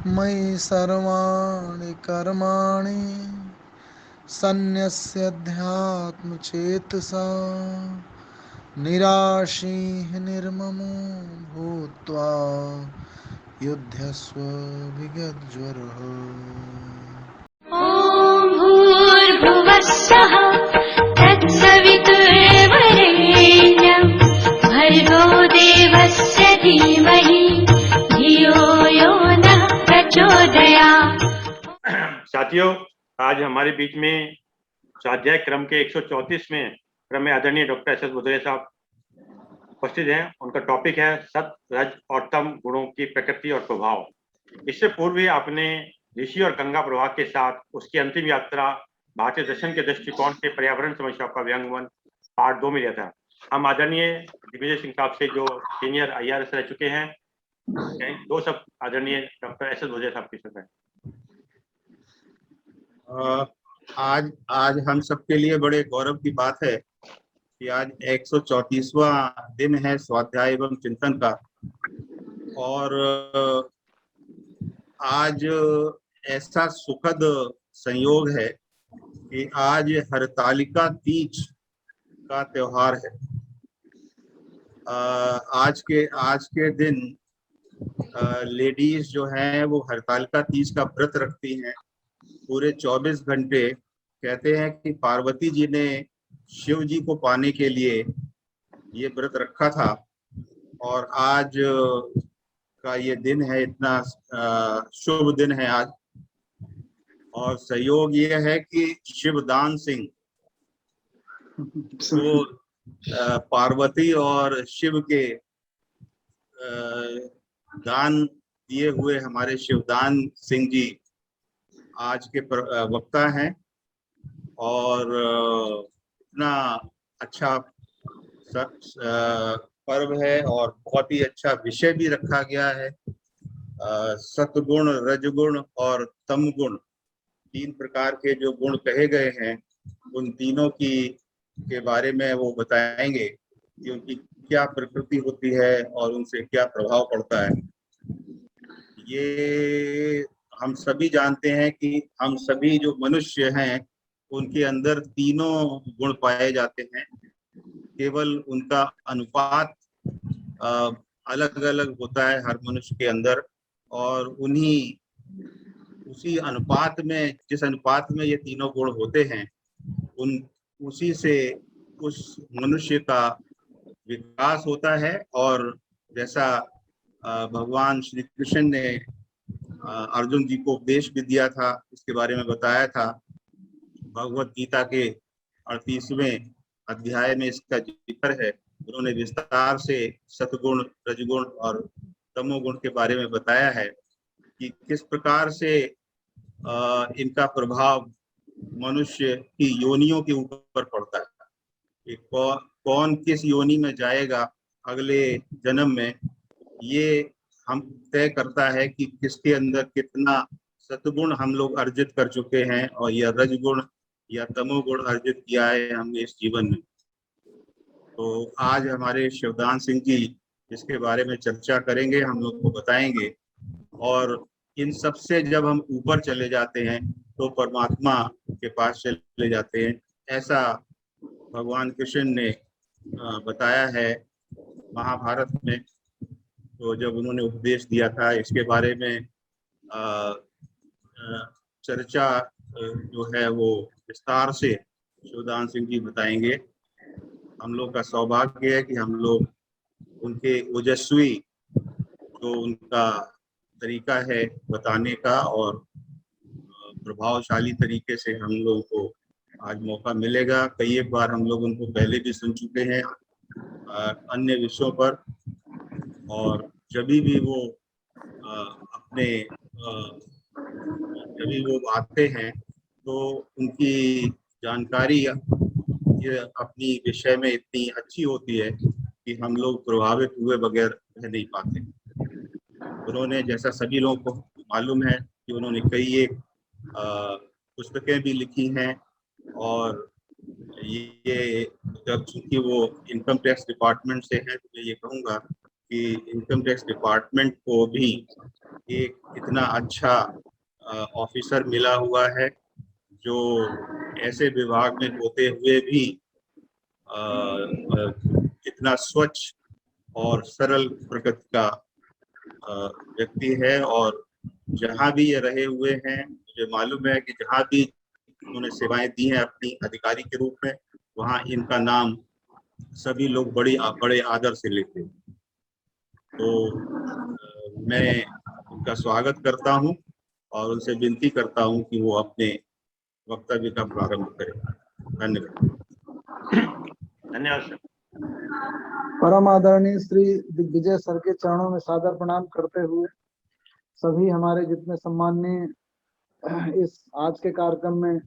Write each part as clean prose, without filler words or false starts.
मयि सर्वाणि कर्माणि सन्न्यस्याध्यात्मचेतसा निराशीः निर्ममो भूत्वा युध्यस्व विगतज्वरः। ॐ भूर्भुवः स्वः तत्सवितुर्वरेण्यं भर्गो देवस्य धीमहि धियो यो नः प्रचोदयात्। साथियों, आज हमारे बीच में स्वाध्याय क्रम के 134वें क्रम में आदरणीय डॉक्टर एस एस भदौरिया साहब उपस्थित हैं। उनका टॉपिक है सत, रज और तम गुणों की प्रकृति और प्रभाव। इससे पूर्व ही आपने ऋषि और गंगा प्रवाह के साथ उसकी अंतिम यात्रा भारतीय दर्शन के दृष्टिकोण से पर्यावरण समस्याओं का व्यंग्यवन पार्ट 2 में लिया था। हम आदरणीय दिग्विजय सिंह साहब से जो सीनियर IRS रह चुके हैं, दो सब आदरणीय डॉक्टर एस एस भदौरिया साहब की सुन रहे हैं। आज हम सबके लिए बड़े गौरव की बात है कि आज 134वां दिन है स्वाध्याय एवं चिंतन का। और आज ऐसा सुखद संयोग है कि आज हरतालिका तीज का त्योहार है। आज के दिन लेडीज जो हैं वो हरतालिका तीज का व्रत रखती हैं। पूरे 24 घंटे कहते हैं कि पार्वती जी ने शिव जी को पाने के लिए ये व्रत रखा था। और आज का ये दिन है, इतना शुभ दिन है आज। और संयोग ये है कि शिवदान सिंह वो पार्वती और शिव के दान दिए हुए हमारे शिवदान सिंह जी आज के वक्ता हैं। और इतना अच्छा पर्व है और बहुत ही अच्छा विषय भी रखा गया है। सतगुण, रजगुण और तम गुण, 3 प्रकार के जो गुण कहे गए हैं, उन तीनों के बारे में वो बताएंगे कि उनकी क्या प्रकृति होती है और उनसे क्या प्रभाव पड़ता है। ये हम सभी जानते हैं कि हम सभी जो मनुष्य हैं उनके अंदर तीनों गुण पाए जाते हैं, केवल उनका अनुपात अलग अलग होता है हर मनुष्य के अंदर। और उसी अनुपात में, जिस अनुपात में ये तीनों गुण होते हैं, उसी से उस मनुष्य का विकास होता है। और जैसा भगवान श्री कृष्ण ने अर्जुन जी को उपदेश भी दिया था, इसके बारे में बताया था। भगवत गीता के 38वें अध्याय में इसका जिक्र है। उन्होंने विस्तार से सतगुण, रजगुण और तमोगुण के बारे में बताया है कि किस प्रकार से इनका प्रभाव मनुष्य की योनियों के ऊपर पड़ता है। कौन किस योनि में जाएगा अगले जन्म में, ये हम तय करता है कि किसके अंदर कितना सतगुण हम लोग अर्जित कर चुके हैं और यह रजगुण या तमोगुण अर्जित किया है हमने इस जीवन में। तो आज हमारे शिवदान सिंह जी इसके बारे में चर्चा करेंगे, हम लोग को बताएंगे। और इन सब से जब हम ऊपर चले जाते हैं तो परमात्मा के पास चले जाते हैं, ऐसा भगवान कृष्ण ने बताया है महाभारत में। तो जब उन्होंने उपदेश दिया था, इसके बारे में चर्चा जो है वो विस्तार से शिवदान सिंह जी बताएंगे। हम लोग का सौभाग्य है कि हम लोग उनके ओजस्वी जो उनका तरीका है बताने का और प्रभावशाली तरीके से हम लोगों को आज मौका मिलेगा। कई एक बार हम लोग उनको पहले भी सुन चुके हैं अन्य विषयों पर। और जब भी वो अपने जब भी वो आते हैं तो उनकी जानकारी ये अपनी विषय में इतनी अच्छी होती है कि हम लोग प्रभावित हुए बगैर रह नहीं पाते। उन्होंने, जैसा सभी लोगों को मालूम है, कि उन्होंने कई एक पुस्तकें भी लिखी हैं। और ये जब चूंकि वो इनकम टैक्स डिपार्टमेंट से हैं, तो मैं ये कहूँगा कि इनकम टैक्स डिपार्टमेंट को भी एक इतना अच्छा ऑफिसर मिला हुआ है जो ऐसे विभाग में होते हुए भी इतना स्वच्छ और सरल प्रकृति का व्यक्ति है। और जहाँ भी ये रहे हुए हैं, मुझे मालूम है कि जहाँ भी उन्होंने सेवाएं दी हैं अपनी अधिकारी के रूप में, वहाँ इनका नाम सभी लोग बड़े आदर से लेते हैं। तो मैं उनका स्वागत करता हूँ और उनसे विनती करता हूँ कि वो अपने वक्तव्य का प्रारंभ करें। धन्यवाद। धन्यवाद सर। परम आदरणीय श्री दिग्विजय सर के चरणों में सादर प्रणाम करते हुए सभी हमारे जितने सम्माननीय इस आज के कार्यक्रम में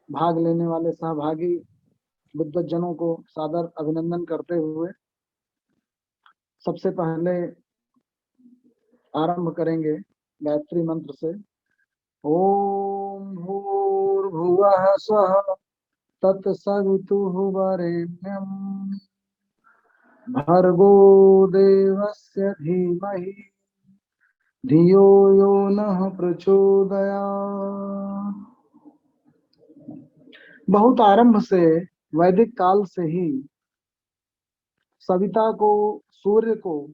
भाग लेने वाले सहभागी विद्वज्जनों को सादर अभिनंदन करते हुए सबसे पहले आरंभ करेंगे गायत्री मंत्र से। ओम भूर्भुवः स्वः तत्सवितुर्वरेण्यं भर्गो देवस्य धीमहि धियो यो नः प्रचोदयात्। बहुत आरंभ से वैदिक काल से ही सविता को, सूर्य को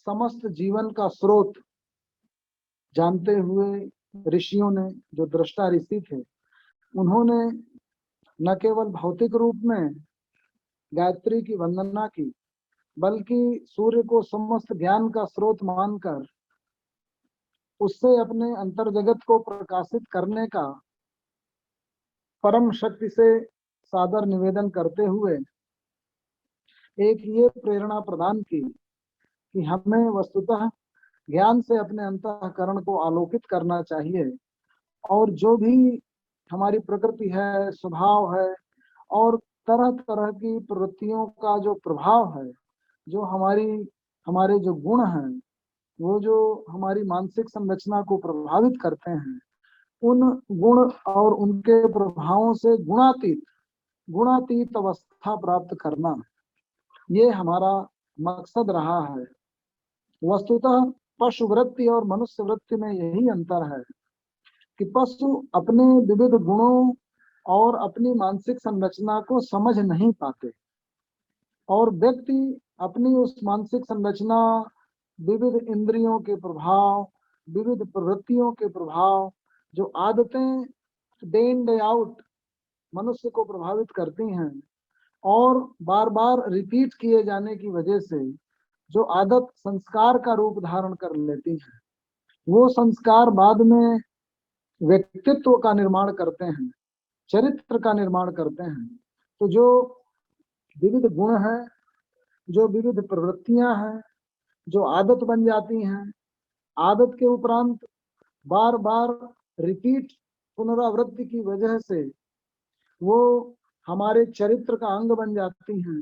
समस्त जीवन का स्रोत जानते हुए ऋषियों ने, जो दृष्टा ऋषि थे, उन्होंने न केवल भौतिक रूप में गायत्री की वंदना की, बल्कि सूर्य को समस्त ज्ञान का स्रोत मानकर उससे अपने अंतर जगत को प्रकाशित करने का परम शक्ति से सादर निवेदन करते हुए एक ये प्रेरणा प्रदान की कि हमें वस्तुतः ज्ञान से अपने अंतःकरण को आलोकित करना चाहिए और जो भी हमारी प्रकृति है, स्वभाव है और तरह तरह की प्रवृत्तियों का जो प्रभाव है, जो हमारे जो गुण हैं, वो जो हमारी मानसिक संरचना को प्रभावित करते हैं, उन गुण और उनके प्रभावों से गुणातीत अवस्था प्राप्त करना, ये हमारा मकसद रहा है। वस्तुतः पशु वृत्ति और मनुष्य वृत्ति में यही अंतर है कि पशु अपने विविध गुणों और अपनी मानसिक संरचना को समझ नहीं पाते और व्यक्ति अपनी उस मानसिक संरचना, विविध इंद्रियों के प्रभाव, विविध प्रवृत्तियों के प्रभाव, जो आदतें डे इन डे आउट मनुष्य को प्रभावित करती हैं और बार बार रिपीट किए जाने की वजह से जो आदत संस्कार का रूप धारण कर लेती है, वो संस्कार बाद में व्यक्तित्व का निर्माण करते हैं, चरित्र का निर्माण करते हैं। तो जो विविध गुण हैं, जो विविध प्रवृत्तियां हैं, जो आदत बन जाती हैं, आदत के उपरांत बार बार रिपीट पुनरावृत्ति की वजह से वो हमारे चरित्र का अंग बन जाती हैं,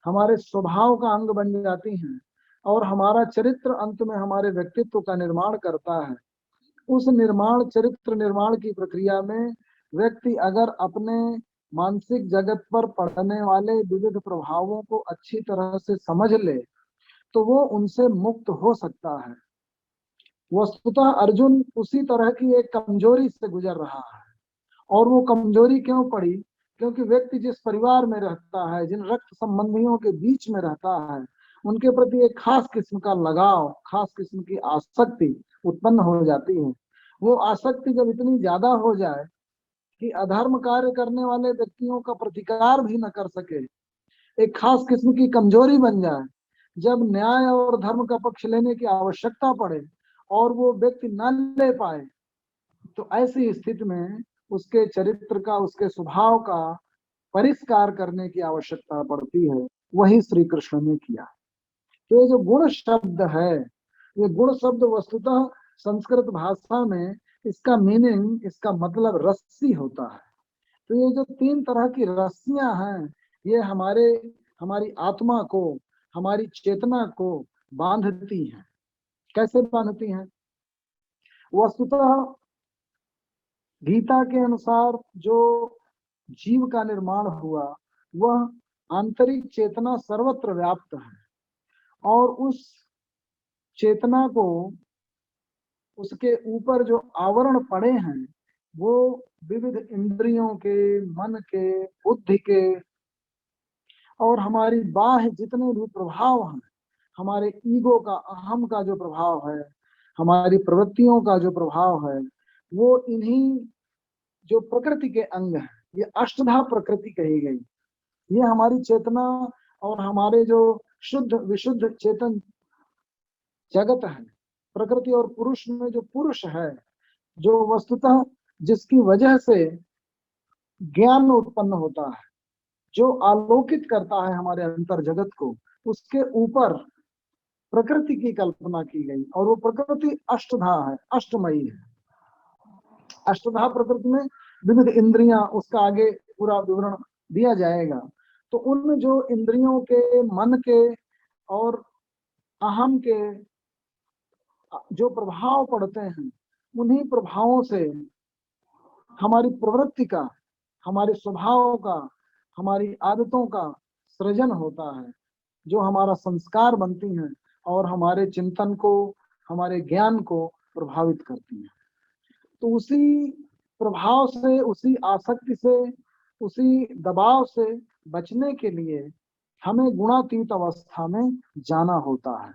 हमारे स्वभाव का अंग बन जाती हैं और हमारा चरित्र अंत में हमारे व्यक्तित्व का निर्माण करता है। उस चरित्र निर्माण की प्रक्रिया में व्यक्ति अगर अपने मानसिक जगत पर पड़ने वाले विविध प्रभावों को अच्छी तरह से समझ ले तो वो उनसे मुक्त हो सकता है। वस्तुतः अर्जुन उसी तरह की एक कमजोरी से गुजर रहा है और वो कमजोरी क्यों पड़ी? क्योंकि व्यक्ति जिस परिवार में रहता है, जिन रक्त संबंधियों के बीच में रहता है, उनके प्रति एक खास किस्म का लगाव, खास किस्म की आसक्ति उत्पन्न हो जाती है। वो आसक्ति जब इतनी ज्यादा हो जाए कि अधर्म कार्य करने वाले व्यक्तियों का प्रतिकार भी न कर सके, एक खास किस्म की कमजोरी बन जाए, जब न्याय और धर्म का पक्ष लेने की आवश्यकता पड़े और वो व्यक्ति न ले पाए, तो ऐसी स्थिति में उसके चरित्र का, उसके स्वभाव का परिष्कार करने की आवश्यकता पड़ती है। वही श्री कृष्ण ने किया। तो ये जो गुण शब्द है, ये गुण शब्द वस्तुतः संस्कृत भाषा में इसका मीनिंग, इसका मतलब रस्सी होता है। तो ये जो तीन तरह की रस्सियां हैं, ये हमारी आत्मा को, हमारी चेतना को बांधती हैं। कैसे बांधती हैं? वस्तुतः गीता के अनुसार जो जीव का निर्माण हुआ वह आंतरिक चेतना सर्वत्र व्याप्त है और उस चेतना को, उसके ऊपर जो आवरण पड़े हैं वो विविध इंद्रियों के, मन के, बुद्धि के और हमारी बाह्य जितने भी प्रभाव हैं, हमारे ईगो का, अहम का जो प्रभाव है, हमारी प्रवृत्तियों का जो प्रभाव है, वो इन्हीं जो प्रकृति के अंग है, ये अष्टधा प्रकृति कही गई। ये हमारी चेतना और हमारे जो शुद्ध विशुद्ध चेतन जगत है, प्रकृति और पुरुष में जो पुरुष है, जो वस्तुतः जिसकी वजह से ज्ञान उत्पन्न होता है, जो आलोकित करता है हमारे अंतर जगत को, उसके ऊपर प्रकृति की कल्पना की गई। और वो प्रकृति अष्टधा है, अष्टमयी है। अष्टधा प्रकृति में विविध इंद्रियां, उसका आगे पूरा विवरण दिया जाएगा। तो उन जो इंद्रियों के, मन के और अहम के जो प्रभाव पड़ते हैं, उन्हीं प्रभावों से हमारी प्रवृत्ति का, हमारे स्वभाव का, हमारी आदतों का सृजन होता है, जो हमारा संस्कार बनती हैं और हमारे चिंतन को, हमारे ज्ञान को प्रभावित करती हैं। तो उसी प्रभाव से, उसी आसक्ति से, उसी दबाव से बचने के लिए हमें गुणातीत अवस्था में जाना होता है।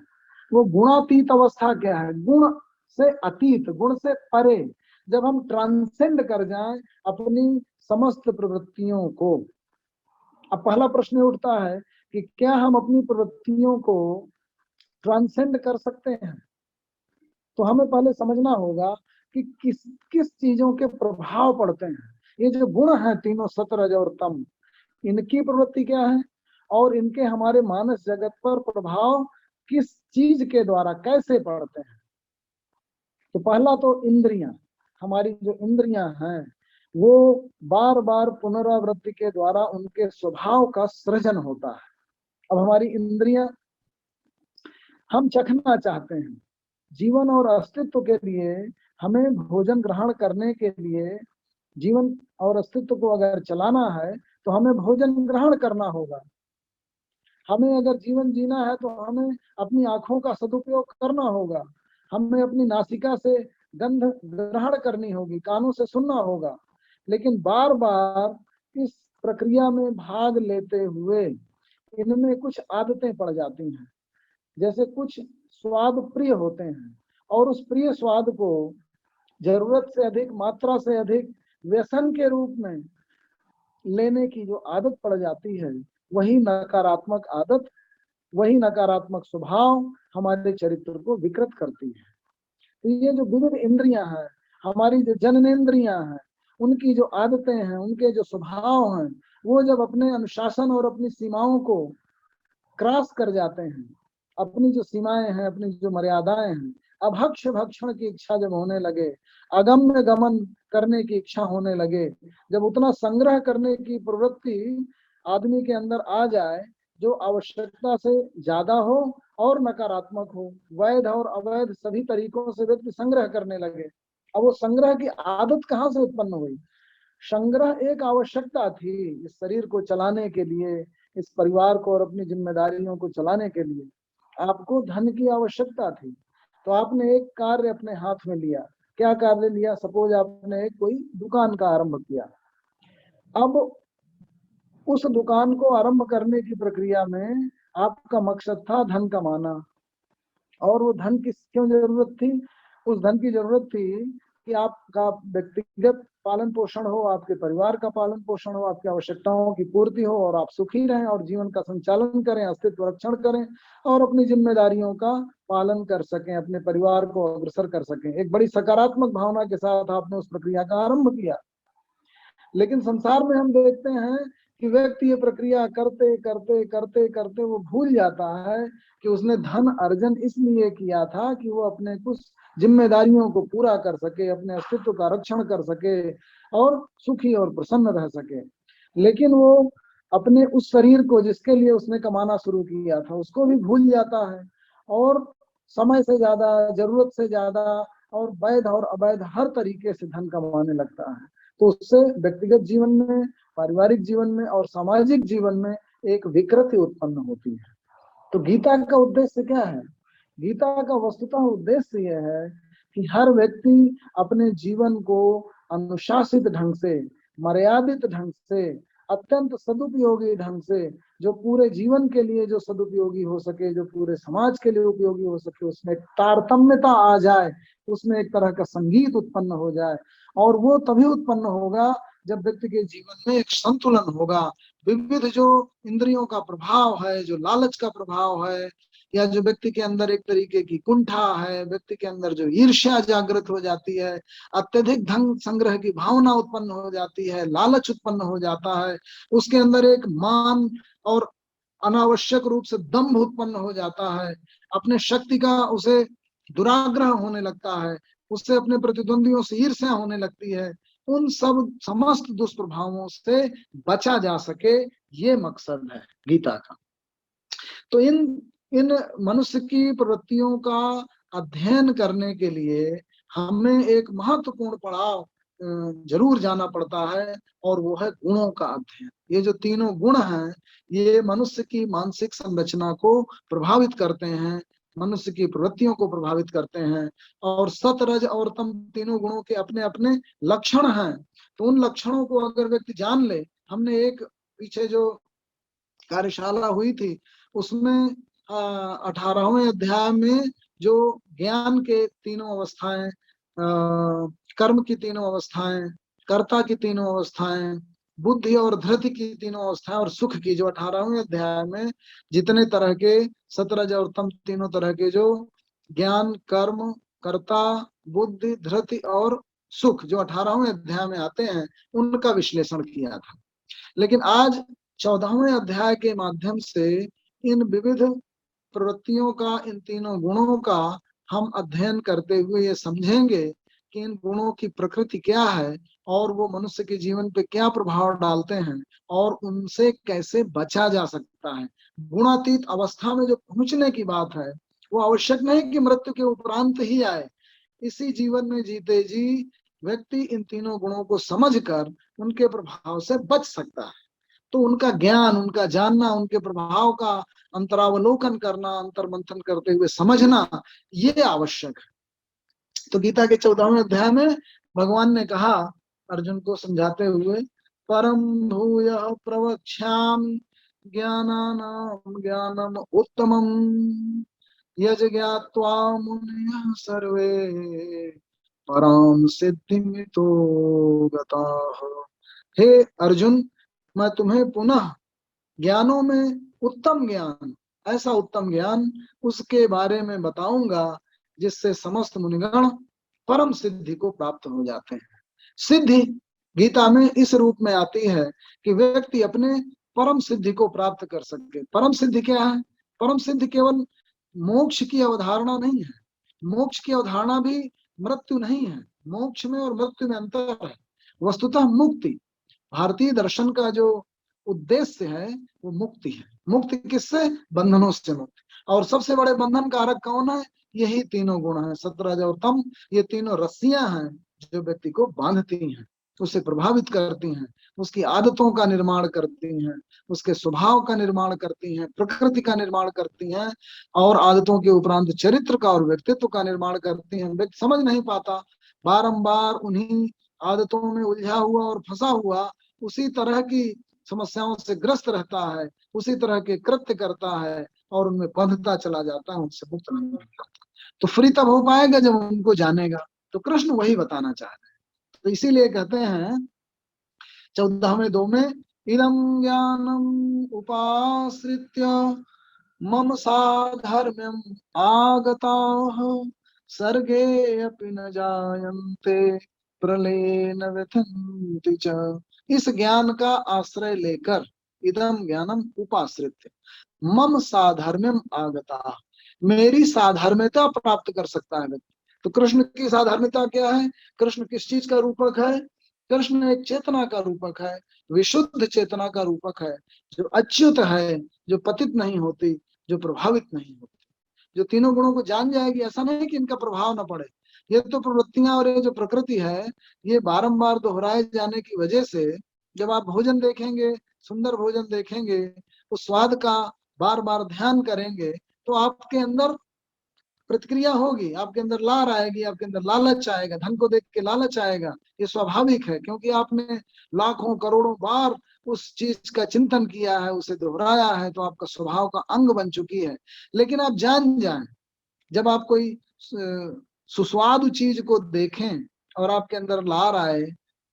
वो गुणातीत अवस्था क्या है? गुण से अतीत, गुण से परे, जब हम ट्रांसेंड कर जाएं अपनी समस्त प्रवृत्तियों को। अब पहला प्रश्न उठता है कि क्या हम अपनी प्रवृत्तियों को ट्रांसेंड कर सकते हैं? तो हमें पहले समझना होगा कि किस किस चीजों के प्रभाव पड़ते हैं। ये जो गुण है तीनों, सत, रज और तम, इनकी प्रवृत्ति क्या है और इनके हमारे मानस जगत पर प्रभाव किस चीज के द्वारा कैसे पड़ते हैं। तो पहला तो इंद्रियां, हमारी जो इंद्रियां हैं वो बार बार पुनरावृत्ति के द्वारा उनके स्वभाव का सृजन होता है। अब हमारी इंद्रियां, हम चखना चाहते हैं, जीवन और अस्तित्व के लिए हमें भोजन ग्रहण करने के लिए, जीवन और अस्तित्व को अगर चलाना है तो हमें भोजन ग्रहण करना होगा। हमें अगर जीवन जीना है तो हमें अपनी आंखों का सदुपयोग करना होगा, हमें अपनी नासिका से गंध ग्रहण करनी होगी, कानों से सुनना होगा। लेकिन बार बार इस प्रक्रिया में भाग लेते हुए इनमें कुछ आदतें पड़ जाती हैं। जैसे कुछ स्वाद प्रिय होते हैं और उस प्रिय स्वाद को जरूरत से अधिक, मात्रा से अधिक व्यसन के रूप में लेने की जो आदत पड़ जाती है, वही नकारात्मक आदत, वही नकारात्मक स्वभाव हमारे चरित्र को विकृत करती है। तो ये जो विविध इंद्रियां हैं, हमारी जो जननेंद्रियां हैं, उनकी जो आदतें हैं, उनके जो स्वभाव हैं, वो जब अपने अनुशासन और अपनी सीमाओं को क्रॉस कर जाते हैं, अपनी जो सीमाएं हैं, अपनी जो मर्यादाएं हैं, अभक्ष भक्षण की इच्छा जब होने लगे, अगम्य गमन करने की इच्छा होने लगे, जब उतना संग्रह करने की प्रवृत्ति आदमी के अंदर आ जाए जो आवश्यकता से ज्यादा हो और नकारात्मक हो, वैध और अवैध सभी तरीकों से व्यक्ति संग्रह करने लगे। अब वो संग्रह की आदत कहाँ से उत्पन्न हुई? संग्रह एक आवश्यकता थी इस शरीर को चलाने के लिए, इस परिवार को और अपनी जिम्मेदारियों को चलाने के लिए। आपको धन की आवश्यकता थी तो आपने एक कार्य अपने हाथ में लिया। क्या कार्य लिया? सपोज आपने एक कोई दुकान का आरंभ किया। अब उस दुकान को आरंभ करने की प्रक्रिया में आपका मकसद था धन कमाना। और वो धन की क्यों जरूरत थी? उस धन की जरूरत थी कि आपका व्यक्तिगत पालन पोषण हो, आपके परिवार का पालन पोषण हो, आपकी आवश्यकताओं की पूर्ति हो और आप सुखी रहें और जीवन का संचालन करें, अस्तित्व रक्षण करें और अपनी जिम्मेदारियों का पालन कर सकें, अपने परिवार को अग्रसर कर सकें। एक बड़ी सकारात्मक भावना के साथ आपने उस प्रक्रिया का आरंभ किया। लेकिन संसार में हम देखते हैं कि व्यक्ति ये प्रक्रिया करते करते करते करते वो भूल जाता है कि उसने धन अर्जन इसलिए किया था कि वो अपने कुछ जिम्मेदारियों को पूरा कर सके, अपने अस्तित्व का रक्षण कर सके और सुखी और प्रसन्न रह सके। लेकिन वो अपने उस शरीर को जिसके लिए उसने कमाना शुरू किया था उसको भी भूल जाता है और समय से ज्यादा, जरूरत से ज्यादा और वैध और अवैध हर तरीके से धन कमाने लगता है। तो उससे व्यक्तिगत जीवन में, पारिवारिक जीवन में और सामाजिक जीवन में एक विकृति उत्पन्न होती है। तो गीता का उद्देश्य क्या है? गीता का वस्तुतः उद्देश्य यह है कि हर व्यक्ति अपने जीवन को अनुशासित ढंग से, मर्यादित ढंग से, अत्यंत सदुपयोगी ढंग से, जो पूरे जीवन के लिए जो सदुपयोगी हो सके, जो पूरे समाज के लिए उपयोगी हो सके, उसमें तारतम्यता आ जाए, उसमें एक तरह का संगीत उत्पन्न हो जाए। और वो तभी उत्पन्न होगा जब व्यक्ति के जीवन में एक संतुलन होगा। विविध जो इंद्रियों का प्रभाव है, जो लालच का प्रभाव है, या जो व्यक्ति के अंदर एक तरीके की कुंठा है, व्यक्ति के अंदर जो ईर्ष्या जागृत हो जाती है, अत्यधिक धन संग्रह की भावना उत्पन्न हो जाती है, लालच उत्पन्न हो जाता है, उसके अंदर एक मान और अनावश्यक रूप से दंभ उत्पन्न हो जाता है, अपने शक्ति का उसे दुराग्रह होने लगता है, उससे अपने प्रतिद्वंदियों से ईर्ष्या होने लगती है। उन सब समस्त दुष्प्रभावों से बचा जा सके, ये मकसद है गीता का। तो इन इन मनुष्य की प्रवृत्तियों का अध्ययन करने के लिए हमें एक महत्वपूर्ण पड़ाव जरूर जाना पड़ता है, और वो है गुणों का अध्ययन। ये जो तीनों गुण हैं, ये मनुष्य की मानसिक संरचना को प्रभावित करते हैं, मनुष्य की प्रवृत्तियों को प्रभावित करते हैं। और सत, रज और तम तीनों गुणों के अपने अपने लक्षण हैं। तो उन लक्षणों को अगर व्यक्ति जान ले, हमने एक पीछे जो कार्यशाला हुई थी उसमें 18वें अध्याय में जो ज्ञान के तीनों अवस्थाएं, कर्म की तीनों अवस्थाएं, कर्ता की तीनों अवस्थाएं, बुद्धि और धृति की तीनों अवस्थाएं, और सुख की, जो 18वें अध्याय में जितने तरह के सतरज और तम तीनों तरह के जो ज्ञान, कर्म, कर्ता, बुद्धि, धृति और सुख जो 18वें अध्याय में आते हैं, उनका विश्लेषण किया था। लेकिन आज 14वें अध्याय के माध्यम से इन विविध प्रवृत्तियों का, इन तीनों गुणों का हम अध्ययन करते हुए ये समझेंगे कि इन गुणों की प्रकृति क्या है, और वो मनुष्य के जीवन पे क्या प्रभाव डालते हैं, और उनसे कैसे बचा जा सकता है। गुणातीत अवस्था में जो पहुंचने की बात है, वो आवश्यक नहीं कि मृत्यु के उपरांत ही आए। इसी जीवन में जीते जी व्यक्ति इन तीनों गुणों को समझकर उनके प्रभाव से बच सकता है। तो उनका ज्ञान, उनका जानना, उनके प्रभाव का अंतरावलोकन करना, अंतर मंथन करते हुए समझना, ये आवश्यक है। तो गीता के 14वें अध्याय में भगवान ने कहा अर्जुन को समझाते हुए, परम भूय प्रवक्ष्यामि ज्ञानानां ज्ञानम उत्तमम यज ज्ञात्वा मुनयः सर्वे परम सिद्धिमितो गताः। हे अर्जुन, मैं तुम्हें पुनः ज्ञानों में उत्तम ज्ञान, ऐसा उत्तम ज्ञान उसके बारे में बताऊंगा जिससे समस्त मुनिगण परम सिद्धि को प्राप्त हो जाते हैं। सिद्धि गीता में इस रूप में आती है कि व्यक्ति अपने परम सिद्धि को प्राप्त कर सके। परम सिद्धि क्या है? परम सिद्धि केवल मोक्ष की अवधारणा नहीं है। मोक्ष की अवधारणा भी मृत्यु नहीं है। मोक्ष में और मृत्यु में अंतर है। वस्तुतः मुक्ति, भारतीय दर्शन का जो उद्देश्य है वो मुक्ति है। मुक्ति किससे? बंधनों से मुक्ति। और सबसे बड़े बंधन कारक कौन है? यही तीनों गुण हैं, सतरज और तम। ये तीनों रस्सियां हैं जो व्यक्ति को बांधती हैं, उसे प्रभावित करती हैं, उसकी आदतों का निर्माण करती हैं, उसके स्वभाव का निर्माण करती हैं, प्रकृति का निर्माण करती हैं, और आदतों के उपरांत चरित्र का और व्यक्तित्व का निर्माण करती हैं। व्यक्ति समझ नहीं पाता, बारंबार उन्हीं आदतों में उलझा हुआ और फंसा हुआ उसी तरह की समस्याओं से ग्रस्त रहता है, उसी तरह के कृत्य करता है और उनमें बंधता चला जाता है, उनसे मुक्त नहीं हो पाता। तो फ्री तब हो पाएगा जब उनको जानेगा। तो कृष्ण वही बताना चाह रहे हैं। तो इसीलिए कहते हैं 14वें 2 में, इदं ज्ञानम उपाश्रित्य मम साधर्म्यम आगताः सर्गे अपि न जायन्ते प्रलयेन व्यथन्ति च। इस ज्ञान का आश्रय लेकर, इदं ज्ञानम उपाश्रित्य मम साधर्म्यम आगताः, मेरी साधर्म्यता प्राप्त कर सकता है व्यक्ति। तो कृष्ण की साधर्म्यता क्या है? कृष्ण किस चीज का रूपक है? कृष्ण एक चेतना का रूपक है, विशुद्ध चेतना का रूपक है, जो अच्युत है, जो पतित नहीं होती, जो प्रभावित नहीं होती, जो तीनों गुणों को जान जाएगी। ऐसा नहीं कि इनका प्रभाव न पड़े। ये तो प्रवृत्तियां और ये जो प्रकृति है, ये बारंबार दोहराए जाने की वजह से जब आप भोजन देखेंगे, सुंदर भोजन देखेंगे, उस स्वाद का बार बार ध्यान करेंगे, तो आपके अंदर प्रतिक्रिया होगी, आपके अंदर लार आएगी, आपके अंदर लालच आएगा, धन को देख के लालच आएगा। ये स्वाभाविक है, क्योंकि आपने लाखों करोड़ों बार उस चीज का चिंतन किया है, उसे दोहराया है, तो आपका स्वभाव का अंग बन चुकी है। लेकिन आप जान जाएं, जब आप कोई सुस्वादु चीज को देखें और आपके अंदर लार आए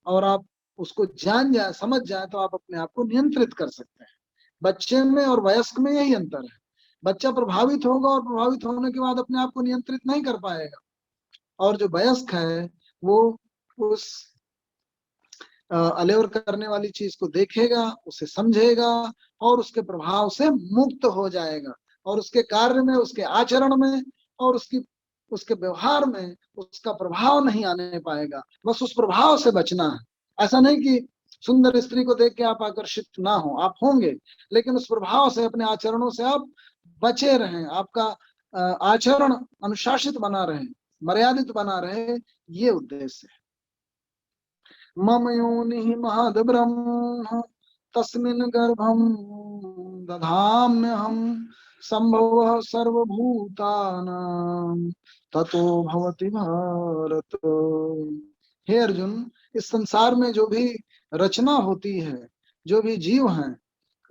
और आप उसको जान जाए, समझ जाए, तो आप अपने आप को नियंत्रित कर सकते हैं। बच्चे में और वयस्क में यही अंतर है। बच्चा प्रभावित होगा और प्रभावित होने के बाद अपने आप को नियंत्रित नहीं कर पाएगा, और जो वयस्क है वो उस अलेवर करने वाली चीज को देखेगा, उसे समझेगा और उसके प्रभाव से मुक्त हो जाएगा, और उसके कार्य में, उसके आचरण में और उसके व्यवहार में उसका प्रभाव नहीं आने पाएगा। बस उस प्रभाव से बचना है। ऐसा नहीं कि सुंदर स्त्री को देख के आप आकर्षित ना हो, आप होंगे, लेकिन उस प्रभाव से, अपने आचरणों से आप बचे रहें, आपका आचरण अनुशासित बना रहे, मर्यादित बना रहे, ये उद्देश्य है। मम योनिः महद्ब्रह्म तस्मिन् गर्भं दधाम्यहं संभवः सर्वभूतानां ततो भवति भारत। हे अर्जुन, इस संसार में जो भी रचना होती है, जो भी जीव हैं,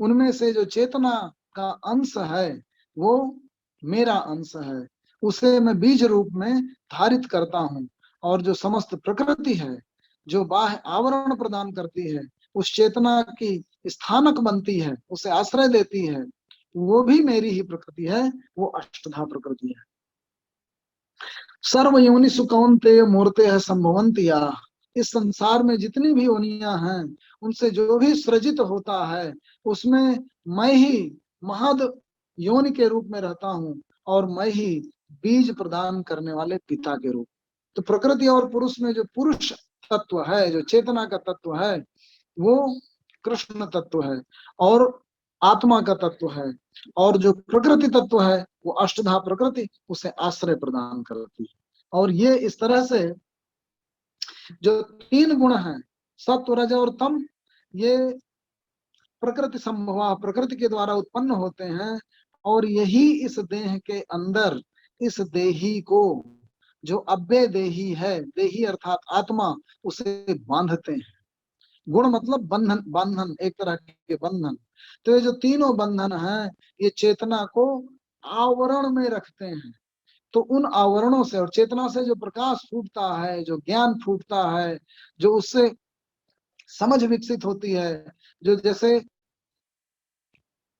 उनमें से जो चेतना का अंश है वो मेरा अंश है, उसे मैं बीज रूप में धारित करता हूँ। और जो समस्त प्रकृति है, जो बाह्य आवरण प्रदान करती है, उस चेतना की स्थानक बनती है, उसे आश्रय देती है, वो भी मेरी ही प्रकृति है, वो अष्टधा प्रकृति है। सर्व योनिषु कौन्तेय मूर्तयः संभवन्ति याः। इस संसार में जितनी भी योनियां हैं, उनसे जो भी सृजित होता है, उसमें मैं ही महद योनि के रूप में रहता हूँ, और मैं ही बीज प्रदान करने वाले पिता के रूप। तो प्रकृति और पुरुष में जो पुरुष तत्व है, जो चेतना का तत्व है, वो कृष्ण तत्व है और आत्मा का तत्व है, और जो प्रकृति तत्व है वो अष्टधा प्रकृति उसे आश्रय प्रदान करती है। और ये इस तरह से जो तीन गुण हैं, सत्व, रज और तम, ये प्रकृति संभवा, प्रकृति के द्वारा उत्पन्न होते हैं, और यही इस देह के अंदर, इस देही को, जो अव्यय देही है, देही अर्थात आत्मा, उसे बांधते हैं। गुण मतलब बंधन, बंधन एक तरह के बंधन। तो ये जो तीनों बंधन हैं, ये चेतना को आवरण में रखते हैं। तो उन आवरणों से और चेतना से जो प्रकाश फूटता है, जो ज्ञान फूटता है, जो उससे समझ विकसित होती है, जो जैसे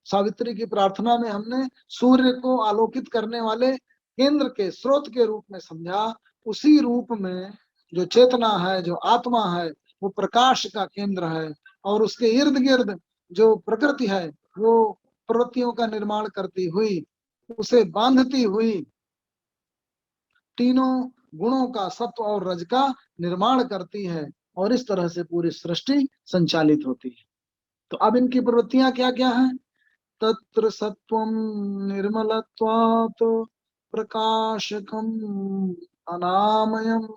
सावित्री की प्रार्थना में हमने सूर्य को आलोकित करने वाले केंद्र के, स्रोत के रूप में समझा, उसी रूप में जो चेतना है, जो आत्मा है, वो प्रकाश का केंद्र है, और उसके इर्द गिर्द जो प्रकृति है, वो प्रवृत्तियों का निर्माण करती हुई, उसे बांधती हुई, तीनों गुणों का, सत्व और रज का निर्माण करती है, और इस तरह से पूरी सृष्टि संचालित होती है। तो अब इनकी प्रवृत्तियां क्या क्या हैं? तत्र सत्वं निर्मलत्वात् प्रकाशकम् अनामयम्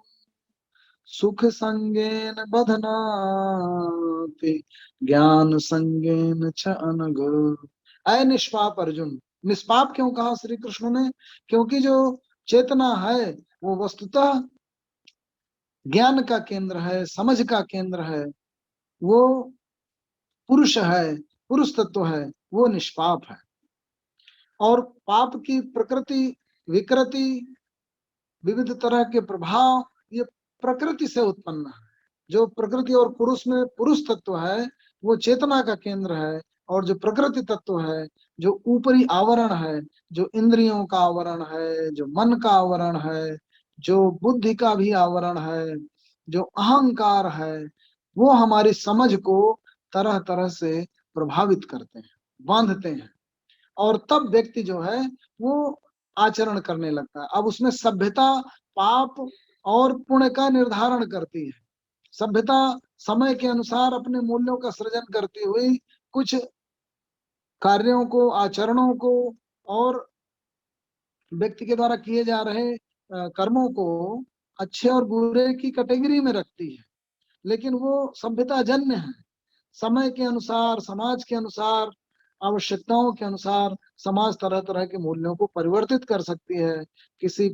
सुख संगेन बधनाति ज्ञान संगेन च अनघ। ऐ निष्पाप अर्जुन, निष्पाप क्यों कहा श्री कृष्ण ने? क्योंकि जो चेतना है वो वस्तुतः ज्ञान का केंद्र है, समझ का केंद्र है, वो पुरुष है, पुरुष तत्व है, वो निष्पाप है। और पाप की प्रकृति, विकृति, विविध तरह के प्रभाव, ये प्रकृति से उत्पन्न है। जो प्रकृति और पुरुष में पुरुष तत्व है वो चेतना का केंद्र है, और जो प्रकृति तत्व है, जो ऊपरी आवरण है, जो इंद्रियों का आवरण है, जो मन का आवरण है, जो बुद्धि का भी आवरण है, जो अहंकार है, वो हमारी समझ को तरह तरह से प्रभावित करते हैं, बांधते हैं, और तब व्यक्ति जो है वो आचरण करने लगता है। अब उसमें सभ्यता पाप और पुण्य का निर्धारण करती है। सभ्यता समय के अनुसार अपने मूल्यों का सृजन करती हुई कुछ कार्यों को, आचरणों को और व्यक्ति के द्वारा किए जा रहे कर्मों को अच्छे और बुरे की कैटेगरी में रखती है। लेकिन वो सभ्यता जन्य है, समय के अनुसार, समाज के अनुसार आवश्यकताओं के अनुसार समाज तरह तरह के मूल्यों को परिवर्तित कर सकती है, किसी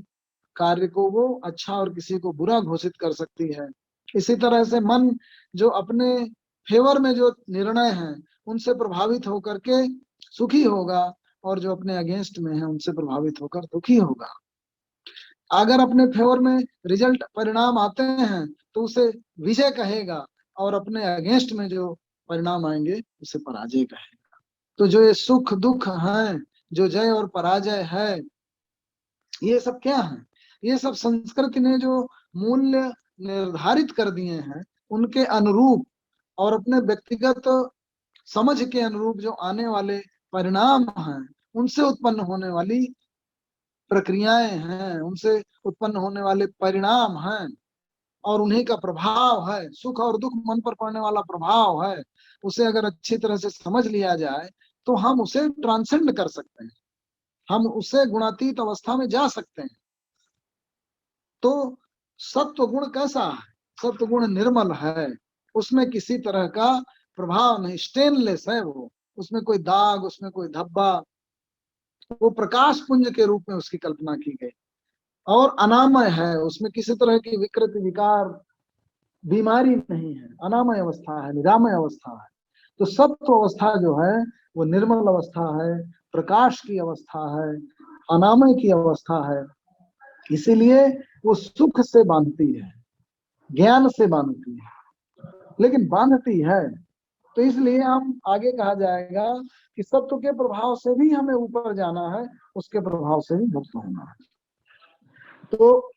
कार्य को वो अच्छा और किसी को बुरा घोषित कर सकती है। इसी तरह से मन जो अपने फेवर में जो निर्णय हैं उनसे प्रभावित होकर के सुखी होगा, और जो अपने अगेंस्ट में है उनसे प्रभावित होकर दुखी होगा। अगर अपने फेवर में रिजल्ट परिणाम आते हैं तो उसे विजय कहेगा, और अपने अगेंस्ट में जो परिणाम आएंगे उसे पराजय कहेगा। तो जो ये सुख दुख है, जो जय और पराजय है, ये सब क्या है? ये सब संस्कृति ने जो मूल्य निर्धारित कर दिए हैं उनके अनुरूप और अपने व्यक्तिगत समझ के अनुरूप जो आने वाले परिणाम हैं, उनसे उत्पन्न होने वाली प्रक्रियाएं हैं, उनसे उत्पन्न होने वाले परिणाम हैं, और उन्हीं का प्रभाव है। सुख और दुख मन पर पड़ने वाला प्रभाव है। उसे अगर अच्छी तरह से समझ लिया जाए तो हम उसे ट्रांसेंड कर सकते हैं, हम उससे गुणातीत अवस्था में जा सकते हैं। तो सत्व गुण कैसा है? सत्व गुण निर्मल है, उसमें किसी तरह का प्रभाव नहीं, स्टेनलेस है वो, उसमें कोई दाग, उसमें कोई धब्बा, वो प्रकाश पुंज के रूप में उसकी कल्पना की गई, और अनामय है, उसमें किसी तरह की विकृति विकार बीमारी नहीं है, अनामय अवस्था है, निरामय अवस्था है। तो सत्व अवस्था जो है वो निर्मल अवस्था है, प्रकाश की अवस्था है, अनामय की अवस्था है। इसीलिए वो सुख से बांधती है, ज्ञान से बांधती है, लेकिन बांधती है। तो इसलिए हम आगे कहा जाएगा कि सत्व के प्रभाव से भी हमें ऊपर जाना है, उसके प्रभाव से भी मुक्त होना है। तो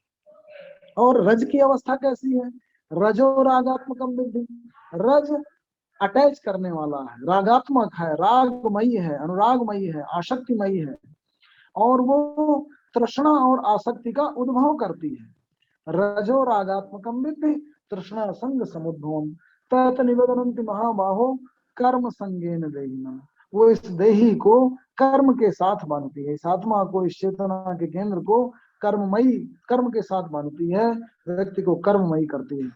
और रज की अवस्था कैसी है? रजो रागात्मकम विद्धि। रज अटैच करने वाला है, रागात्मक है, रागमयी है, अनुरागमयी है, आसक्तिमयी है, और वो तृष्णा और आसक्ति का उद्भव करती है। रजो रागात्मकम विद्धि तृष्णा संग समुद्भवम तत् निवेदनन्ति महाबाहो कर्म संगेन देहिना। वो इस देही को कर्म के साथ बांधती है, इस आत्मा को, इस चेतना के केंद्र को कर्ममयी, कर्म के साथ बांधती है, व्यक्ति को कर्ममयी करती है।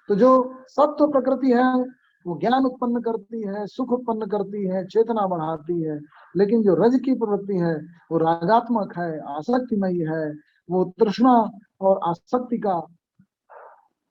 तो जो सत्व प्रकृति है वो ज्ञान उत्पन्न करती है, सुख उत्पन्न करती है, चेतना बढ़ाती है। लेकिन जो रज की प्रवृत्ति है वो रागात्मक है, आसक्तिमयी है, वो तृष्णा और आसक्ति का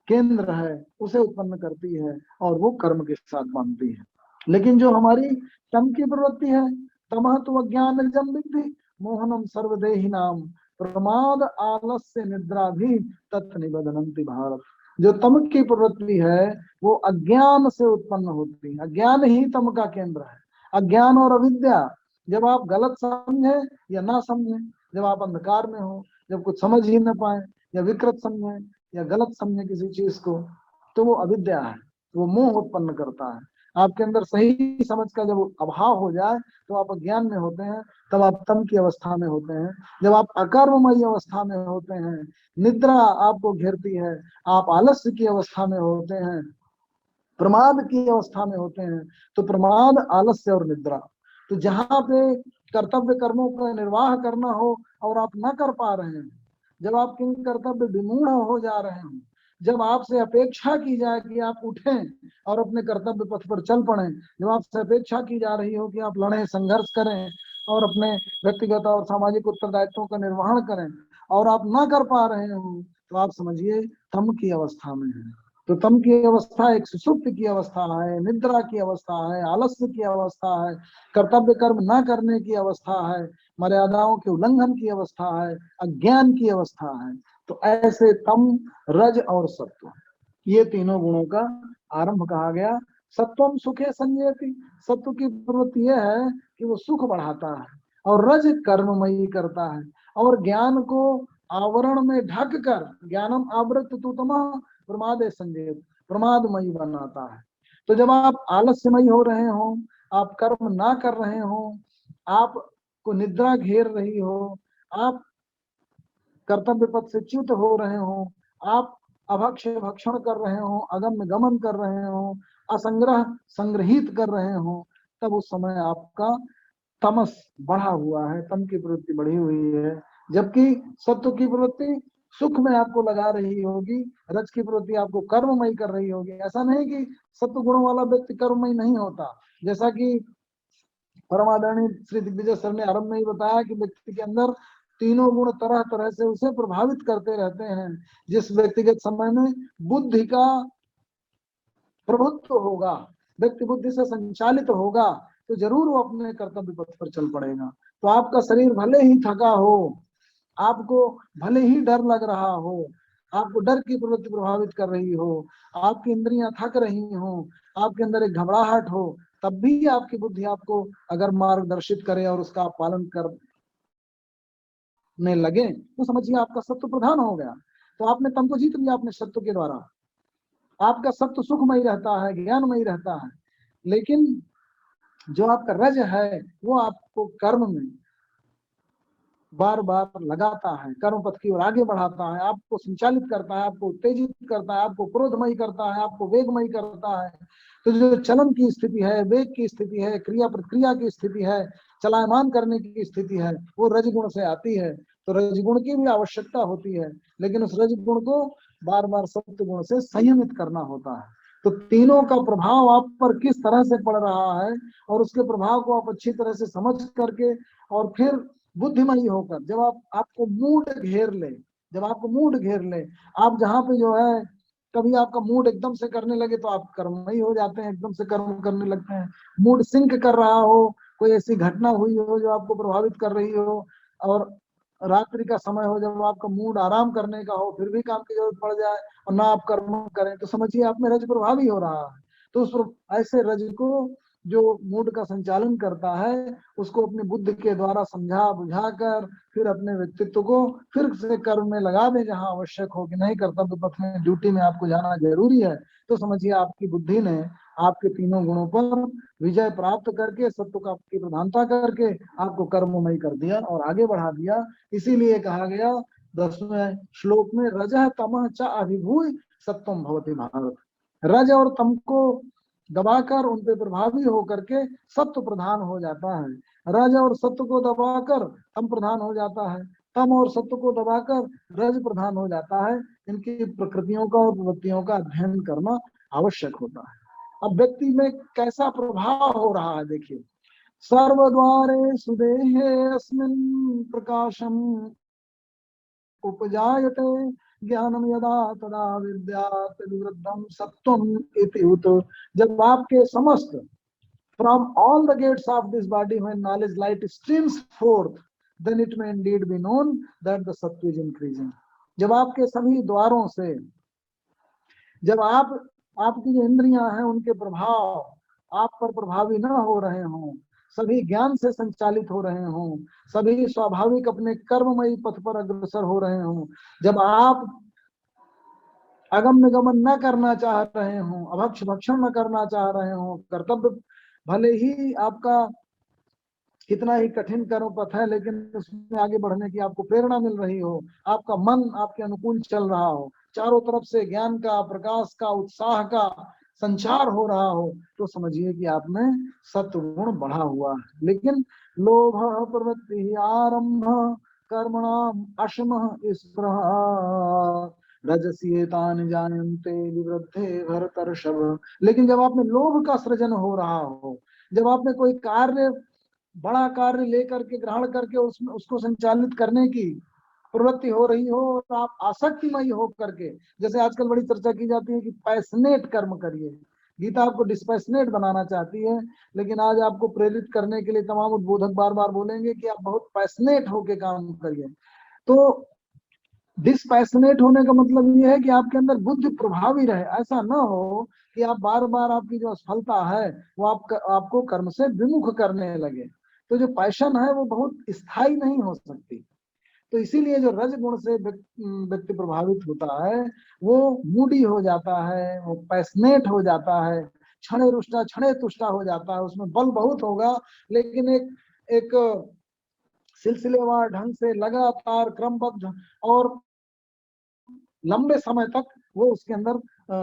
केंद्र है, उसे उत्पन्न करती है, और वो कर्म के साथ बांधती है। लेकिन जो हमारी तम की प्रवृत्ति है, तमः तो अज्ञान जम विद्धि मोहनम सर्वदेही नाम प्रमाद आलस्य निद्रा भी तत् निबधनन्ति भारत। जो तम की प्रवृत्ति है वो अज्ञान से उत्पन्न होती है, अज्ञान ही तम का केंद्र है। अज्ञान और अविद्या, जब आप गलत समझे या ना समझे, जब आप अंधकार में हो, जब कुछ समझ ही न पाए या विकृत समझे या गलत समझे किसी चीज को, तो वो अविद्या है, वो मोह उत्पन्न करता है। आपके अंदर सही समझ का जब अभाव हो जाए तो आप अज्ञान में होते हैं, तब आप तम की अवस्था में होते हैं। जब आप अकर्ममयी अवस्था में होते हैं, निद्रा आपको घेरती है, आप आलस्य की अवस्था में होते हैं, प्रमाद की अवस्था में होते हैं, तो प्रमाद, आलस्य और निद्रा, तो जहां पे कर्तव्य कर्मों का निर्वाह करना हो और आप न कर पा रहे हैं, जब आप किन कर्तव्य विमूढ़ हो जा रहे हो, जब आपसे अपेक्षा की जाए कि आप उठें और अपने कर्तव्य पथ पर चल पड़े, जब आपसे अपेक्षा की जा रही हो कि आप लड़ें, संघर्ष करें और अपने व्यक्तिगत और सामाजिक उत्तरदायित्वों का निर्वहन करें, और आप ना कर पा रहे हो, तो आप समझिए तम की अवस्था में है। तो तम की अवस्था एक सुसुप्त की अवस्था है, निद्रा की अवस्था है, आलस्य की अवस्था है, कर्तव्य कर्म न करने की अवस्था है, मर्यादाओं के उल्लंघन की अवस्था है, अज्ञान की अवस्था है। तो ऐसे तम, रज और सत्व, ये तीनों गुणों का आरंभ कहा गया। सत्वम सुखे संजयति, सत्व की प्रवृत्ति यह है कि वो सुख बढ़ाता है, और रज कर्ममयी करता है, और ज्ञान को आवरण में ढक कर, ज्ञानम आवृत तु तमः प्रमादे संजय, प्रमादमयी बनाता है। तो जब आप आलस्यमयी हो रहे हो, आप कर्म ना कर रहे हो, आपको निद्रा घेर रही हो, आप कर्तव्य पथ से च्युत हो रहे हो, आप अभक्ष भक्षण कर रहे हो, अगम्य गमन कर रहे हो, असंग्रह संग्रहित कर रहे हो, तब उस समय आपका तमस बढ़ा हुआ है, तम की प्रवृत्ति बढ़ी हुई है। जबकि सत्व की प्रवृत्ति सुख में आपको लगा रही होगी, रज की प्रवृत्ति आपको कर्ममयी कर रही होगी। ऐसा नहीं कि सत्व गुणों वाला व्यक्ति कर्ममयी नहीं होता, जैसा कि परमादरणीय श्री दिग्विजय सर ने आरंभ में ही बताया कि व्यक्ति के अंदर तीनों गुण तरह तरह से उसे प्रभावित करते रहते हैं। जिस व्यक्तिगत समय में बुद्धि का प्रभुत्व होगा, व्यक्ति बुद्धि से संचालित होगा, तो जरूर वो अपने कर्तव्य पथ पर चल पड़ेगा। तो आपका शरीर भले ही थका हो, आपको भले ही डर लग रहा हो, आपको डर की प्रवृत्ति प्रभावित कर रही हो, आपकी इंद्रियां थक रही हो, आपके अंदर एक घबराहट हो, तब भी आपकी बुद्धि आपको अगर मार्गदर्शित करे और उसका पालन करने लगे, तो समझिए आपका सत्व प्रधान हो गया। तो आपने तम को जीत लिया अपने सत्व के द्वारा। आपका सत्व सुखमयी रहता है, ज्ञानमयी रहता है। लेकिन जो आपका रज है वो आपको कर्म में बार बार लगाता है, कर्म पथ की ओर आगे बढ़ाता है, आपको संचालित करता है, आपको उत्तेजित करता है, आपको क्रोधमयी करता है, आपको वेगमयी करता है। तो जो चलन की स्थिति है, वेग की स्थिति है, क्रिया प्रतिक्रिया की स्थिति है, चलायमान करने की स्थिति है, वो रजगुण से आती है। तो रजगुण की भी आवश्यकता होती है, लेकिन उस रजगुण को बार बार सत्व गुण से संयमित करना होता है। तो तीनों का प्रभाव आप पर किस तरह से पड़ रहा है और उसके प्रभाव को आप अच्छी तरह से समझ करके और फिर बुद्धिमयी होकर, जब आपको मूड घेर ले, जब आपको मूड घेर ले, आप जहाँ पे जो है कभी आपका मूड एकदम से करने लगे तो आप कर्ममयी हो जाते हैं, एकदम से कर्म करने लगते हैं। मूड सिंक कर रहा हो, कोई ऐसी घटना हुई हो जो आपको प्रभावित कर रही हो, और रात्रि का समय हो जब आपका मूड आराम करने का हो, फिर भी काम की जरूरत पड़ जाए और ना आप कर्म करें, तो समझिए आप में रज प्रभावी हो रहा है। तो उस ऐसे रज को जो मूड का संचालन करता है, उसको अपनी बुद्धि के द्वारा समझा बुझा कर फिर अपने व्यक्तित्व को फिर से कर्म में लगा दे, जहां आवश्यक हो कि नहीं कर्तव्य पथ में ड्यूटी में आपको जाना जरूरी है। तो समझिए आपकी बुद्धि ने आपके तीनों गुणों पर विजय प्राप्त करके, सत्व का की प्रधानता करके आपको कर्ममय कर दिया और आगे बढ़ा दिया। इसीलिए कहा गया 10वें श्लोक में, रजः तमः च अभिभूय सत्वम भवति भारत। रज और तम को दबाकर उन पे प्रभावी होकर के सत्व प्रधान हो जाता है, रज और सत्व को दबाकर तम प्रधान हो जाता है, तम और सत्व को दबाकर रज प्रधान हो जाता है। इनकी प्रकृतियों का और प्रवृत्तियों का अध्ययन करना आवश्यक होता है। अब व्यक्ति में कैसा प्रभाव हो रहा है देखिए, सर्वद्वारे सुदेहे अस्मिन् प्रकाशम उपजायते ज्ञानम यदा तदा विद्यात् विवृद्धम सत्वम इति उत। जब आपके समस्त from all the gates of this body when knowledge light streams forth, then it may indeed be known that the sattva is increasing. जब आपके सभी द्वारों से, जब आपकी जो इंद्रियां हैं उनके प्रभाव आप पर प्रभावी न हो रहे हों, सभी ज्ञान से संचालित हो रहे हों, सभी स्वाभाविक अपने कर्ममयी पथ पर अग्रसर हो रहे हों, जब आप अगम निगमन न करना चाह रहे हों, अभक्ष भक्षण न करना चाह रहे हों, कर्तव्य भले ही आपका कितना ही कठिन कर्म पथ है लेकिन उसमें आगे बढ़ने की आपको प्रेरणा मिल रही हो, आपका मन आपके अनुकूल चल रहा हो, चारों तरफ से ज्ञान का, प्रकाश का, उत्साह का संचार हो रहा हो, तो समझिए कि आप में सत्व गुण बढ़ा हुआ है। लेकिन लोभ प्रवृत्ति आरंभ कर्मणाम अशमः स्पृह रजस्येतानि जायन्ते विवृद्धे भरतर्षभ। लेकिन जब आप में लोभ का सृजन हो रहा हो, जब आप में कोई कार्य, बड़ा कार्य लेकर के ग्रहण करके उसमें उसको संचालित करने की प्रवृत्ति हो रही हो, तो आप आसक्तिमयी हो करके, जैसे आजकल बड़ी चर्चा की जाती है कि पैशनेट कर्म करिए, गीता आपको डिस्पैशनेट बनाना चाहती है, लेकिन आज आपको प्रेरित करने के लिए तमाम उद्बोधक बार बार बोलेंगे कि आप बहुत पैशनेट होके काम करिए। तो डिस्पैशनेट होने का मतलब ये है कि आपके अंदर बुद्धि प्रभावी रहे, ऐसा ना हो कि आप बार बार आपकी जो असफलता है वो आपको कर्म से विमुख करने लगे। तो जो पैशन है वो बहुत स्थायी नहीं हो सकती। तो इसीलिए जो रज गुण से व्यक्ति प्रभावित होता है वो मूडी हो जाता है, वो पैशनेट हो जाता है, क्षणे रुष्टा क्षणे तुष्टा हो जाता है, उसमें बल बहुत होगा लेकिन एक सिलसिलेवार ढंग से लगातार क्रमबद्ध और लंबे समय तक वो उसके अंदर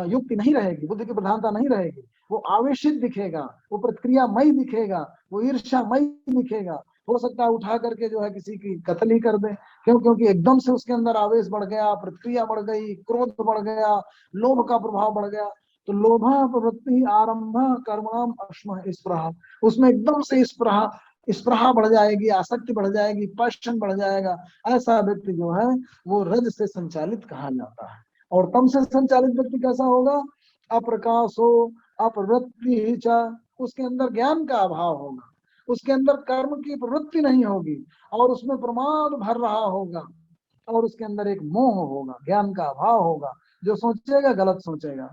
युक्ति नहीं रहेगी, बुद्धि की प्रधानता नहीं रहेगी, वो आवेशित दिखेगा, वो प्रतिक्रियामयी दिखेगा, वो ईर्ष्यामयी दिखेगा। हो सकता है उठा करके जो है किसी की कत्ल ही कर दे, क्योंकि एकदम से उसके अंदर आवेश बढ़ गया, प्रतिक्रिया बढ़ गई, क्रोध बढ़ गया, लोभ का प्रभाव बढ़ गया। तो लोभ प्रवृत्ति आरंभ कर्मणाम अश्म स्पृहा, उसमें एकदम से स्पृहा बढ़ जाएगी, आसक्ति बढ़ जाएगी, पैशन बढ़ जाएगा। ऐसा व्यक्ति जो है वो रज से संचालित कहा जाता है। और तम से संचालित व्यक्ति कैसा होगा? अप्रकाशो अप्रवृत्ति च, उसके अंदर ज्ञान का अभाव होगा, उसके अंदर कर्म की प्रवृत्ति नहीं होगी, और उसमें प्रमाद भर रहा होगा, और उसके अंदर एक मोह होगा, ज्ञान का अभाव होगा। जो सोचेगा गलत सोचेगा।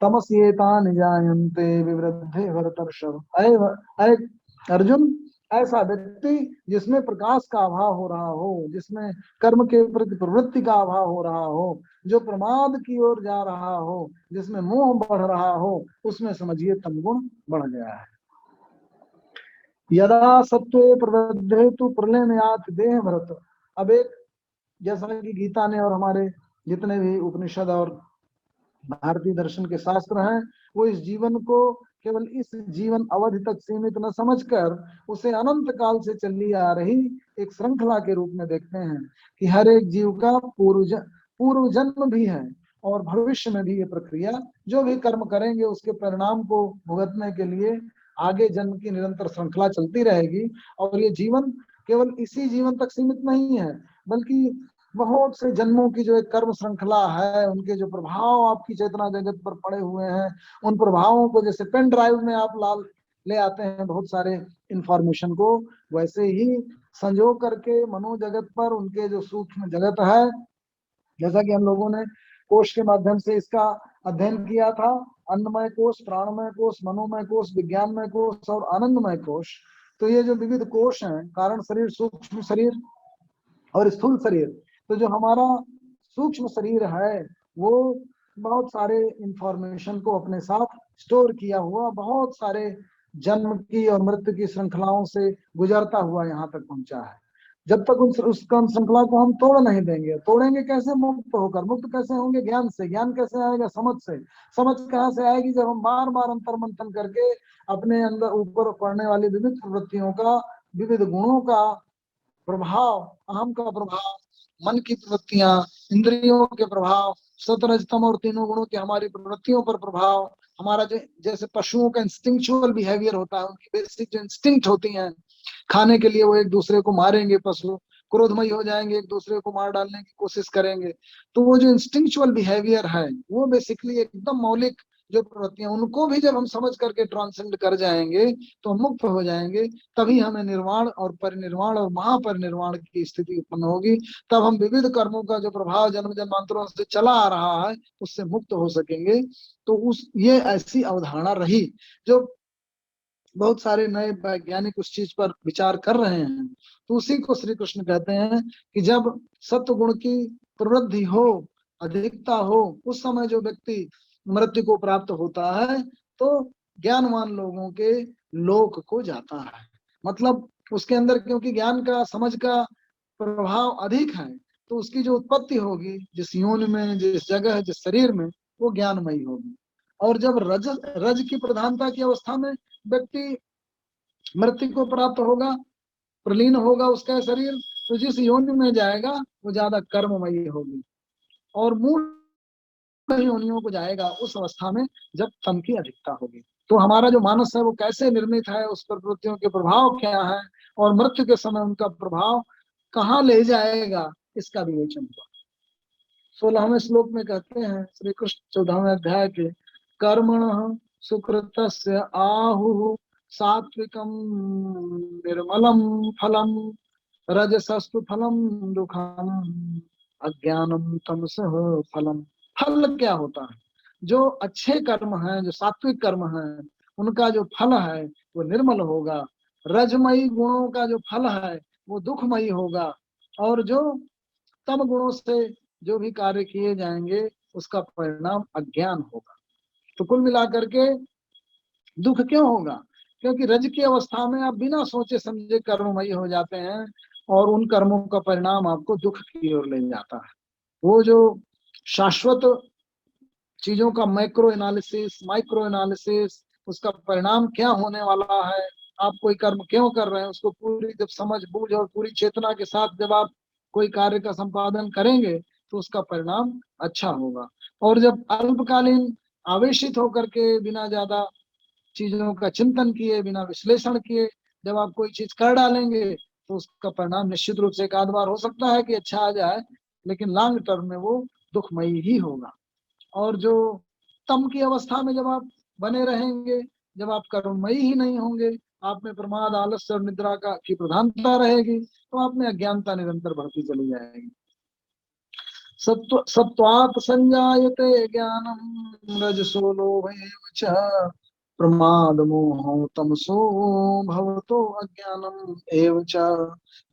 तमस्येतानि जायन्ते विवृद्धे भरतर्षभ। अय अर्जुन, ऐसा व्यक्ति जिसमें प्रकाश का अभाव हो रहा हो, जिसमें कर्म के प्रति प्रवृत्ति का अभाव हो रहा हो, जो प्रमाद की ओर जा रहा हो, जिसमें मोह बढ़ रहा हो, उसमें समझिए तमगुण बढ़ गया है। यदा सत्वे प्रवृद्धे तु प्रलयनात् देह भरत। अब एक, जैसा कि गीता ने और हमारे जितने भी उपनिषद और भारतीय दर्शन के शास्त्र हैं, वो इस जीवन को केवल इस जीवन अवधि तक सीमित न समझकर उसे अनंत काल से चली आ रही एक श्रृंखला के रूप में देखते हैं कि हर एक जीव का पूर्व जन्म भी है और भविष्य में भी ये प्रक्रिया, जो भी कर्म करेंगे उसके परिणाम को भुगतने के लिए आगे जन्म की निरंतर श्रृंखला चलती रहेगी। और ये जीवन केवल इसी जीवन तक सीमित नहीं है, बल्कि बहुत से जन्मों की जो एक कर्म श्रृंखला है, उनके जो प्रभाव आपकी चेतना जगत पर पड़े हुए हैं, उन प्रभावों को जैसे पेन ड्राइव में आप ले आते हैं बहुत सारे इंफॉर्मेशन को, वैसे ही संजो करके मनोजगत पर उनके जो सूक्ष्म जगत है, जैसा कि हम लोगों ने कोश के माध्यम से इसका अध्ययन किया था, अन्नमय कोश, प्राणमय कोश, मनोमय कोश, विज्ञानमय कोश और आनंदमय कोश। तो ये जो विविध कोश हैं, कारण शरीर, सूक्ष्म शरीर और स्थूल शरीर, तो जो हमारा सूक्ष्म शरीर है वो बहुत सारे इंफॉर्मेशन को अपने साथ स्टोर किया हुआ, बहुत सारे जन्म की और मृत्यु की श्रृंखलाओं से गुजरता हुआ यहाँ तक पहुंचा है। जब तक उस श्रृंखला को हम तोड़ नहीं देंगे, तोड़ेंगे कैसे? मुक्त होकर। मुक्त कैसे होंगे? ज्ञान से। ज्ञान कैसे आएगा? समझ से। समझ कहाँ से आएगी? जब हम बार बार अंतर मंथन करके अपने अंदर ऊपर पड़ने वाली विविध प्रवृत्तियों का, विविध गुणों का प्रभाव, अहम का प्रभाव, मन की प्रवृत्तियां, इंद्रियों के प्रभाव, सतरजतम और तीनों गुणों के हमारी प्रवृत्तियों पर प्रभाव, हमारा जैसे पशुओं का इंस्टिंक्चुअल बिहेवियर होता है, उनकी बेसिक जो इंस्टिंक्ट होती हैं, खाने के लिए वो एक दूसरे को मारेंगे, पशु क्रोधमयी हो जाएंगे, एक दूसरे को मार डालने की कोशिश करेंगे। तो वो जो इंस्टिंक्चुअल बिहेवियर है, वो बेसिकली एकदम मौलिक जो प्रवृत्तियां, उनको भी जब हम समझ करके ट्रांसेंड कर जाएंगे तो मुक्त हो जाएंगे। तभी हमें निर्वाण और परिनिर्वाण और महापरिनिर्वाण की स्थिति उत्पन्न होगी। तब हम विविध कर्मों का जो प्रभाव जन्म जन्मांतरों से चला आ रहा है उससे मुक्त हो सकेंगे। तो ये ऐसी अवधारणा रही, जो बहुत सारे नए वैज्ञानिक उस चीज पर विचार कर रहे हैं। तो उसी को श्री कृष्ण कहते हैं कि जब सत्व गुण की प्रवृद्धि हो, अधिकता हो, उस समय जो व्यक्ति मृत्यु को प्राप्त होता है तो ज्ञानवान लोगों के लोक को जाता है। मतलब उसके अंदर क्योंकि ज्ञान का, समझ का प्रभाव अधिक है, तो उसकी जो उत्पत्ति होगी जिस योनि में, जिस जगह, जिस शरीर में, वो ज्ञानमयी होगी। और जब रज की प्रधानता की अवस्था में व्यक्ति मृत्यु को प्राप्त होगा, प्रलीन होगा उसका शरीर, तो जिस योनि में जाएगा वो ज्यादा कर्ममयी होगी। और मूल योनियों को जाएगा उस अवस्था में जब तम की अधिकता होगी। तो हमारा जो मानस है वो कैसे निर्मित है, उस पर प्रवृत्तियों के प्रभाव क्या है, और मृत्यु के समय उनका प्रभाव कहाँ ले जाएगा, इसका विवेचन हुआ। 16वें श्लोक में कहते हैं श्री कृष्ण 14वें अध्याय के, कर्मणः सुकृतस्य आहुः सात्विकं निर्मलं फलम रजसस्तु फलम दुखम अज्ञानम तमसः फलम। फल क्या होता है? जो अच्छे कर्म हैं, जो सात्विक कर्म हैं, उनका जो फल है वो निर्मल होगा। रजमयी गुणों का जो फल है वो दुखमयी होगा। और जो तम गुणों से जो भी कार्य किए जाएंगे उसका परिणाम अज्ञान होगा। तो कुल मिलाकर के दुख क्यों होगा? क्योंकि रज की अवस्था में आप बिना सोचे समझे कर्ममयी हो जाते हैं और उन कर्मों का परिणाम आपको दुख की ओर ले जाता है। वो जो शाश्वत चीजों का मैक्रो एनालिसिस, माइक्रो एनालिसिस, उसका परिणाम क्या होने वाला है, आप कोई कर्म क्यों कर रहे हैं, उसको पूरी जब समझ बूझ और पूरी चेतना के साथ जब आप कोई कार्य का संपादन करेंगे तो उसका परिणाम अच्छा होगा। और जब अल्पकालीन आवेशित होकर के बिना ज्यादा चीजों का चिंतन किए, बिना विश्लेषण किए जब आप कोई चीज कर डालेंगे तो उसका परिणाम निश्चित रूप से एक आध बार हो सकता है कि अच्छा आ जाए, लेकिन लॉन्ग टर्म में वो दुखमयी ही होगा। और जो तम की अवस्था में जब आप बने रहेंगे, जब आप कर्ममयी ही नहीं होंगे, आप में प्रमाद, आलस्य और निद्रा की प्रधानता रहेगी, तो आप में अज्ञानता निरंतर बढ़ती चली जाएगी। सत्वात् संजायते ज्ञानम रजसो लोभेव च प्रमाद मोह तमसो भवतो अज्ञानम एव च।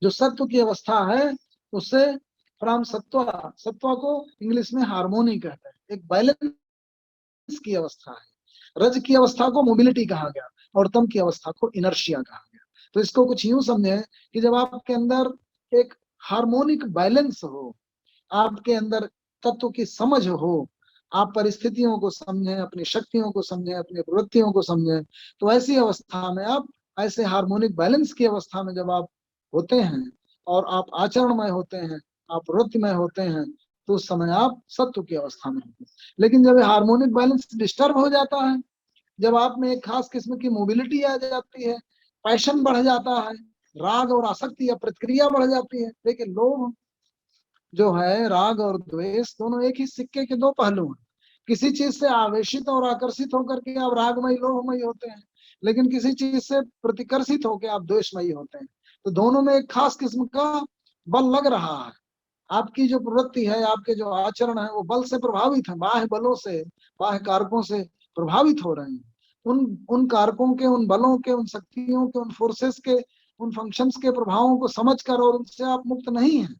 जो सत्व की अवस्था है उससे फ्रॉम सत्व, सत्व को इंग्लिश में हार्मोनी कहते हैं, एक बैलेंस की अवस्था है। रज की अवस्था को मोबिलिटी कहा गया और तम की अवस्था को इनर्शिया कहा गया। तो इसको कुछ यूं समझे कि जब आपके अंदर एक हार्मोनिक बैलेंस हो, आपके अंदर तत्व की समझ हो, आप परिस्थितियों को समझें, अपनी शक्तियों को समझें, अपनी प्रवृत्तियों को समझें, तो ऐसी अवस्था में आप, ऐसे हार्मोनिक बैलेंस की अवस्था में जब आप होते हैं और आप आचरणमय होते हैं, आप प्रवृत्तिमय होते हैं, तो उस समय आप सत्व की अवस्था में होते हैं। लेकिन जब हार्मोनिक बैलेंस डिस्टर्ब हो जाता है, जब आप में एक खास किस्म की मोबिलिटी आ जाती है, पैशन बढ़ जाता है, राग और आसक्ति या प्रतिक्रिया बढ़ जाती है। देखिए, लोभ जो है, राग और द्वेष दोनों एक ही सिक्के के दो पहलू हैं। किसी चीज से आवेशित और आकर्षित होकर के आप रागमयी लोभमयी होते हैं, लेकिन किसी चीज से प्रतिकर्षित होकर आप द्वेषमयी होते हैं। तो दोनों में एक खास किस्म का बल लग रहा है। आपकी जो प्रवृत्ति है, आपके जो आचरण है, वो बल से प्रभावित है, बाह्य बलों से, बाह्य कारकों से प्रभावित हो रहे हैं। उन कारकों के, उन बलों के, उन शक्तियों के, उन फोर्सेस के, उन फंक्शंस के प्रभावों को समझकर और उनसे आप मुक्त नहीं है।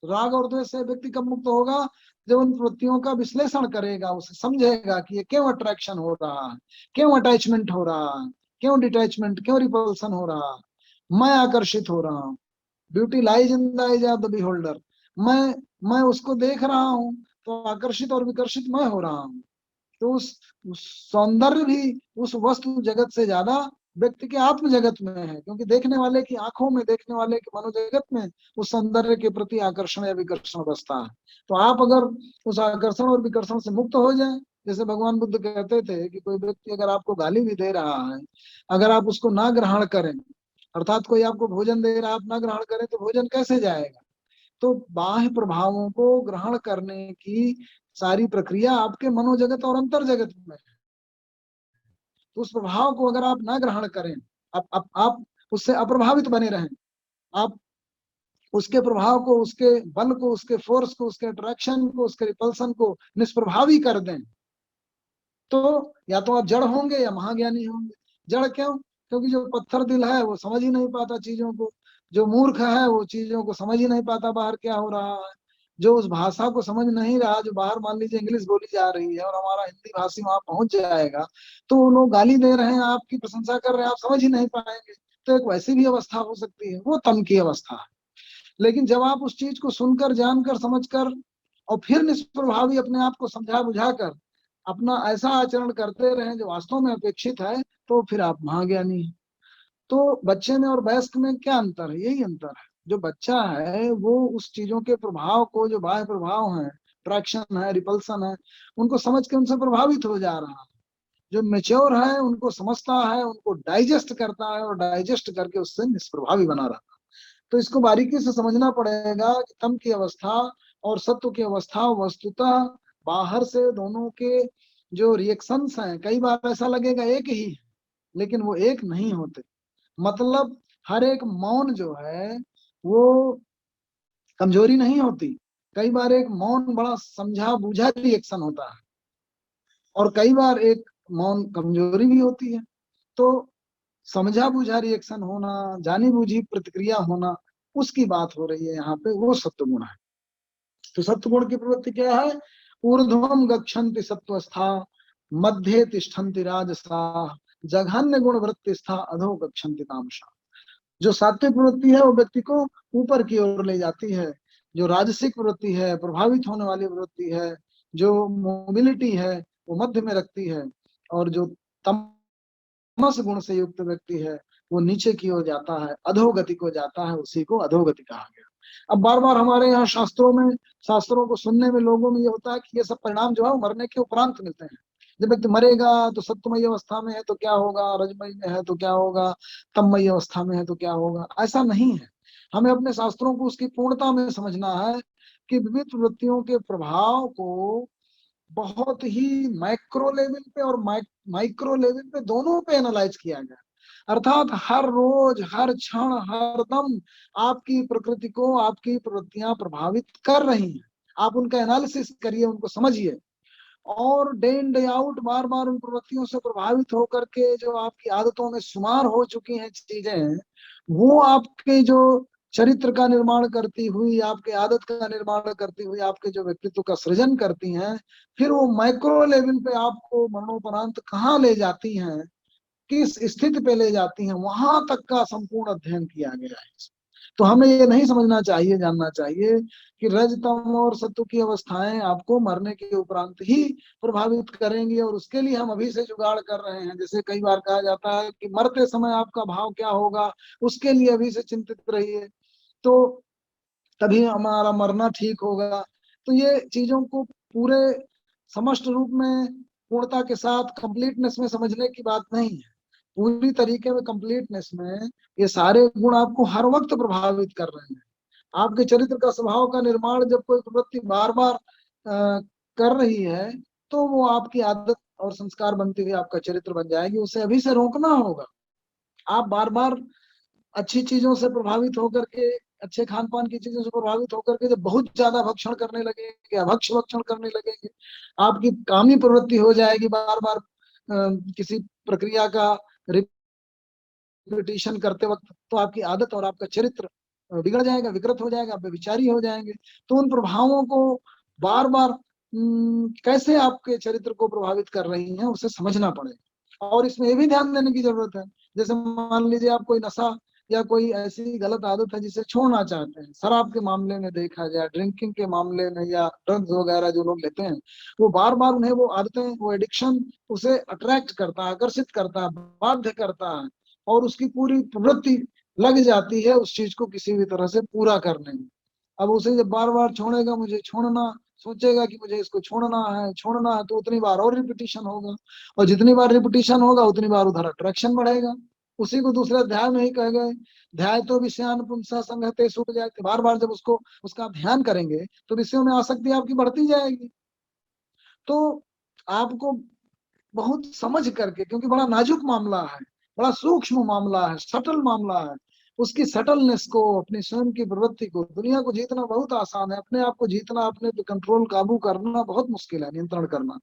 राग और द्वेष से व्यक्ति कब मुक्त होगा? जब उन प्रवृत्तियों का विश्लेषण करेगा, उसे समझेगा कि ये क्यों अट्रैक्शन हो रहा है, क्यों अटैचमेंट हो रहा है, क्यों डिटैचमेंट, क्यों रिपल्सन हो रहा है, मैं आकर्षित हो रहा हूँ। Beauty lies in the eyes of the beholder. मैं उसको देख रहा हूँ तो आकर्षित और विकर्षित मैं हो रहा हूँ। तो उस सौंदर्य भी उस वस्तु जगत से ज्यादा व्यक्ति के आत्म जगत में है, क्योंकि देखने वाले की आंखों में, देखने वाले के मनोजगत में उस सौंदर्य के प्रति आकर्षण या विकर्षण बसता है। तो आप अगर उस आकर्षण और विकर्षण से मुक्त हो जाएं, जैसे भगवान बुद्ध कहते थे कि कोई व्यक्ति अगर आपको गाली भी दे रहा है, अगर आप उसको ना ग्रहण करें, अर्थात कोई आपको भोजन दे रहा है, आप ना ग्रहण करें तो भोजन कैसे जाएगा? तो बाह्य प्रभावों को ग्रहण करने की सारी प्रक्रिया आपके मनोजगत और अंतर जगत में है। तो उस प्रभाव को अगर आप ना ग्रहण करें, आप उससे अप्रभावित बने रहें, आप उसके प्रभाव को, उसके बल को, उसके फोर्स को, उसके अट्रैक्शन को, उसके रिपल्सन को निष्प्रभावी कर दें, तो या तो आप जड़ होंगे या महाज्ञानी होंगे। जड़ क्यों? क्योंकि जो पत्थर दिल है वो समझ ही नहीं पाता चीजों को, जो मूर्ख है वो चीजों को समझ ही नहीं पाता बाहर क्या हो रहा है, जो उस भाषा को समझ नहीं रहा, जो बाहर मान लीजिए इंग्लिश बोली जा रही है और हमारा हिंदी भाषी वहां पहुंच जाएगा, तो वो लोग गाली दे रहे हैं, आपकी प्रशंसा कर रहे हैं, आप समझ ही नहीं पाएंगे। तो एक वैसी भी अवस्था हो सकती है, वो तम की अवस्था है। लेकिन जब आप उस चीज को सुनकर, जानकर, समझकर और फिर निष्प्रभावी अपने आप को समझा बुझाकर अपना ऐसा आचरण करते रहे जो वास्तव में अपेक्षित है, तो फिर आप महाज्ञानी हैं। तो बच्चे में और वयस्क में क्या अंतर है? यही अंतर है। जो बच्चा है वो उस चीजों के प्रभाव को, जो बाह्य प्रभाव है, अट्रैक्शन है, रिपल्सन है, उनको समझ के उनसे प्रभावित हो जा रहा है। जो मेच्योर है उनको समझता है, उनको डाइजेस्ट करता है और डाइजेस्ट करके उससे निष्प्रभावी बना रहा है। तो इसको बारीकी से समझना पड़ेगा कि तम की अवस्था और सत्व की अवस्था वस्तुतः बाहर से दोनों के जो रिएक्शंस हैं, कई बार ऐसा लगेगा एक ही है, लेकिन वो एक नहीं होते। मतलब हर एक मौन जो है वो कमजोरी नहीं होती। कई बार एक मौन बड़ा समझा बूझा रिएक्शन होता है और कई बार एक मौन कमजोरी भी होती है। तो समझा बुझा रिएक्शन होना, जानी बुझी प्रतिक्रिया होना, उसकी बात हो रही है यहाँ पे, वो सत्वगुण है। तो सत्वगुण की प्रवृत्ति क्या है? ऊर्ध्वम गच्छन्ति सत्वस्था, मध्य तिष्ठन्ति राजसा, जघन्य गुण वृत्तिस्था, अधो गच्छन्ति तामसा। जो सात्विक प्रवृत्ति है वो व्यक्ति को ऊपर की ओर ले जाती है। जो राजसिक प्रवृत्ति है, प्रभावित होने वाली प्रवृत्ति है, जो मोबिलिटी है, वो मध्य में रखती है। और जो तमस गुण से युक्त व्यक्ति है वो नीचे की ओर जाता है, अधोगति को जाता है, उसी को अधोगति कहा गया। अब बार बार हमारे यहाँ शास्त्रों को सुनने में लोगों में ये होता है कि ये सब परिणाम जो है वो मरने के उपरांत मिलते हैं। जब व्यक्ति मरेगा तो सत्वमयी अवस्था में है तो क्या होगा, रजमयी में है तो क्या होगा, तममयी अवस्था में है तो क्या होगा, ऐसा नहीं है। हमें अपने शास्त्रों को उसकी पूर्णता में समझना है कि विविध वृत्तियों के प्रभाव को बहुत ही माइक्रो लेवल पे और माइक्रो लेवल पे दोनों पे एनालाइज किया गया। अर्थात हर रोज, हर क्षण, हर दम आपकी प्रकृति को आपकी प्रवृत्तियां प्रभावित कर रही हैं। आप उनका एनालिसिस करिए, उनको समझिए, और डे इन डे आउट बार बार उन प्रवृत्तियों से प्रभावित होकर के जो आपकी आदतों में शुमार हो चुकी हैं चीजें, वो आपके जो चरित्र का निर्माण करती हुई, आपके आदत का निर्माण करती हुई, आपके जो व्यक्तित्व का सृजन करती हैं, फिर वो माइक्रो लेवल पे आपको मरणोपरांत कहाँ ले जाती हैं, किस स्थिति पे ले जाती हैं, वहां तक का संपूर्ण अध्ययन किया गया है। तो हमें ये नहीं समझना चाहिए, जानना चाहिए कि रजतम और सत्व की अवस्थाएं आपको मरने के उपरांत ही प्रभावित करेंगी, और उसके लिए हम अभी से जुगाड़ कर रहे हैं। जैसे कई बार कहा जाता है कि मरते समय आपका भाव क्या होगा, उसके लिए अभी से चिंतित रहिए, तो तभी हमारा मरना ठीक होगा। तो ये चीजों को पूरे समस्त रूप में, पूर्णता के साथ, कंप्लीटनेस में समझने की बात नहीं है। पूरी तरीके में, कंप्लीटनेस में ये सारे गुण आपको हर वक्त प्रभावित कर रहे हैं। आपके चरित्र का, स्वभाव का निर्माण जब कोई प्रवृत्ति बार बार कर रही है, तो वो आपकी आदत और संस्कार बनती हुई आपका चरित्र बन जाएगी। उसे अभी से रोकना होगा। आप बार बार अच्छी चीजों से प्रभावित होकर के, अच्छे खान पान की चीजों से प्रभावित होकर के जब बहुत ज्यादा भक्षण करने लगेंगे, अभक्ष भक्षण करने लगेंगे, आपकी कामी प्रवृत्ति हो जाएगी, बार बार किसी प्रक्रिया का रिपीटिशन करते वक्त, तो आपकी आदत और आपका चरित्र बिगड़ जाएगा, विकृत हो जाएगा, आप व्यभिचारी हो जाएंगे। तो उन प्रभावों को बार बार कैसे आपके चरित्र को प्रभावित कर रही हैं, उसे समझना पड़ेगा। और इसमें ये भी ध्यान देने की जरूरत है, जैसे मान लीजिए आप कोई नशा या कोई ऐसी गलत आदत है जिसे छोड़ना चाहते हैं, शराब के मामले में देखा जाए, ड्रिंकिंग के मामले में, या ड्रग्स वगैरह जो लोग लेते हैं, वो बार बार उन्हें वो आदतें, वो एडिक्शन उसे अट्रैक्ट करता है, आकर्षित करता है, बाध्य करता है, और उसकी पूरी प्रवृत्ति लग जाती है उस चीज को किसी भी तरह से पूरा करने में। अब उसे जब बार बार छोड़ेगा, मुझे छोड़ना, सोचेगा कि मुझे इसको छोड़ना है, तो उतनी बार और रिपीटिशन होगा, और जितनी बार रिपीटिशन होगा उतनी बार उधर अट्रैक्शन बढ़ेगा। उसी को दूसरे अध्याय में ही कह गए, ध्याय तो विषयान पुंसा संगते सूख जाए। बार बार जब उसको, उसका ध्यान करेंगे तो विषयों में आसक्ति आपकी बढ़ती जाएगी। तो आपको बहुत समझ करके, क्योंकि बड़ा नाजुक मामला है, बड़ा सूक्ष्म मामला है, सटल मामला है, उसकी सटलनेस को, अपनी स्वयं की प्रवृत्ति को, दुनिया को जीतना बहुत आसान है, अपने आप को जीतना, अपने पे कंट्रोल, काबू करना बहुत मुश्किल है, नियंत्रण करना।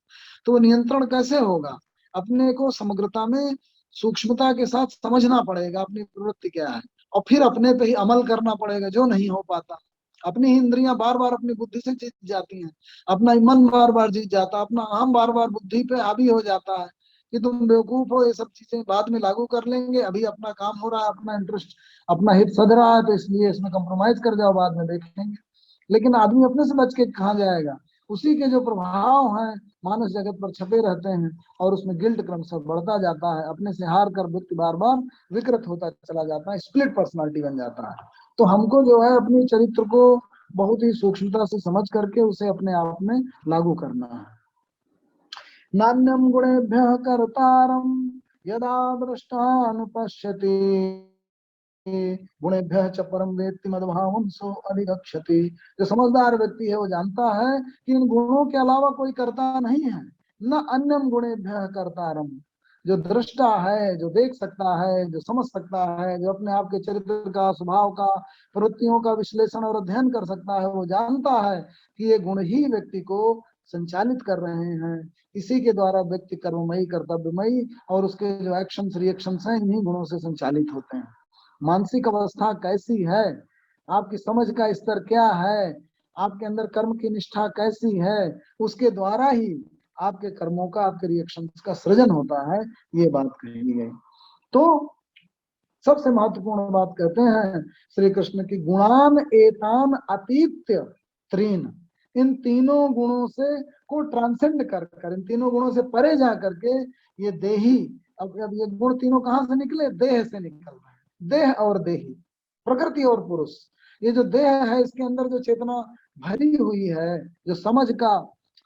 तो वो नियंत्रण कैसे होगा? अपने को समग्रता में, सूक्ष्मता के साथ समझना पड़ेगा अपनी प्रवृत्ति क्या है, और फिर अपने पे ही अमल करना पड़ेगा, जो नहीं हो पाता। अपनी ही इंद्रियां बार बार अपनी बुद्धि से जीत जाती हैं, अपना मन बार बार जीत जाता है, अपना अहम बार बार बुद्धि पे हावी हो जाता है कि तुम बेवकूफ हो, ये सब चीजें बाद में लागू कर लेंगे, अभी अपना काम हो रहा है, अपना इंटरेस्ट, अपना हित सध रहा है, तो इसलिए इसमें कंप्रोमाइज कर जाओ, बाद में देखेंगे। लेकिन आदमी अपने से बच के कहाँ जाएगा? उसी के जो प्रभाव हैं मानस जगत पर छपे रहते हैं, और उसमें गिल्ट क्रमशः बढ़ता जाता है, अपने से हार कर व्यक्ति बार बार विकृत होता चला जाता है, स्प्लिट पर्सनालिटी बन जाता है। तो हमको जो है अपने चरित्र को बहुत ही सूक्ष्मता से समझ करके उसे अपने आप में लागू करना है। नान्यम गुणेभ्यः कर्तारं यदा दृष्टानुपश्यति गुणेभ्यः च परम वेत्ति मद्भावं सो अधिगच्छति। जो समझदार व्यक्ति है वो जानता है कि इन गुणों के अलावा कोई कर्ता नहीं है। न अन्यम गुणेभ्यः कर्तारम, जो दृष्टा है, जो देख सकता है, जो समझ सकता है, जो अपने आप के चरित्र का, स्वभाव का, प्रवृत्तियों का विश्लेषण और अध्ययन कर सकता है, वो जानता है कि ये गुण ही व्यक्ति को संचालित कर रहे हैं। इसी के द्वारा व्यक्ति कर्ममयी, कर्तव्यमयी, और उसके जो एक्शन रिएक्शन हैं इन्हीं गुणों से संचालित होते हैं। मानसिक अवस्था कैसी है, आपकी समझ का स्तर क्या है, आपके अंदर कर्म की निष्ठा कैसी है, उसके द्वारा ही आपके कर्मों का, आपके रिएक्शंस का सृजन होता है, ये बात कही गई। तो सबसे महत्वपूर्ण बात कहते हैं श्री कृष्ण की, गुणान एतान अतीत्य त्रीन, इन तीनों गुणों से को ट्रांसेंड कर, इन तीनों गुणों से परे जा करके ये देही, अब ये गुण तीनों कहाँ से निकले? देह से निकल रहे हैं। देह और देही, प्रकृति और पुरुष, ये जो देह है इसके अंदर जो चेतना भरी हुई है, जो समझ का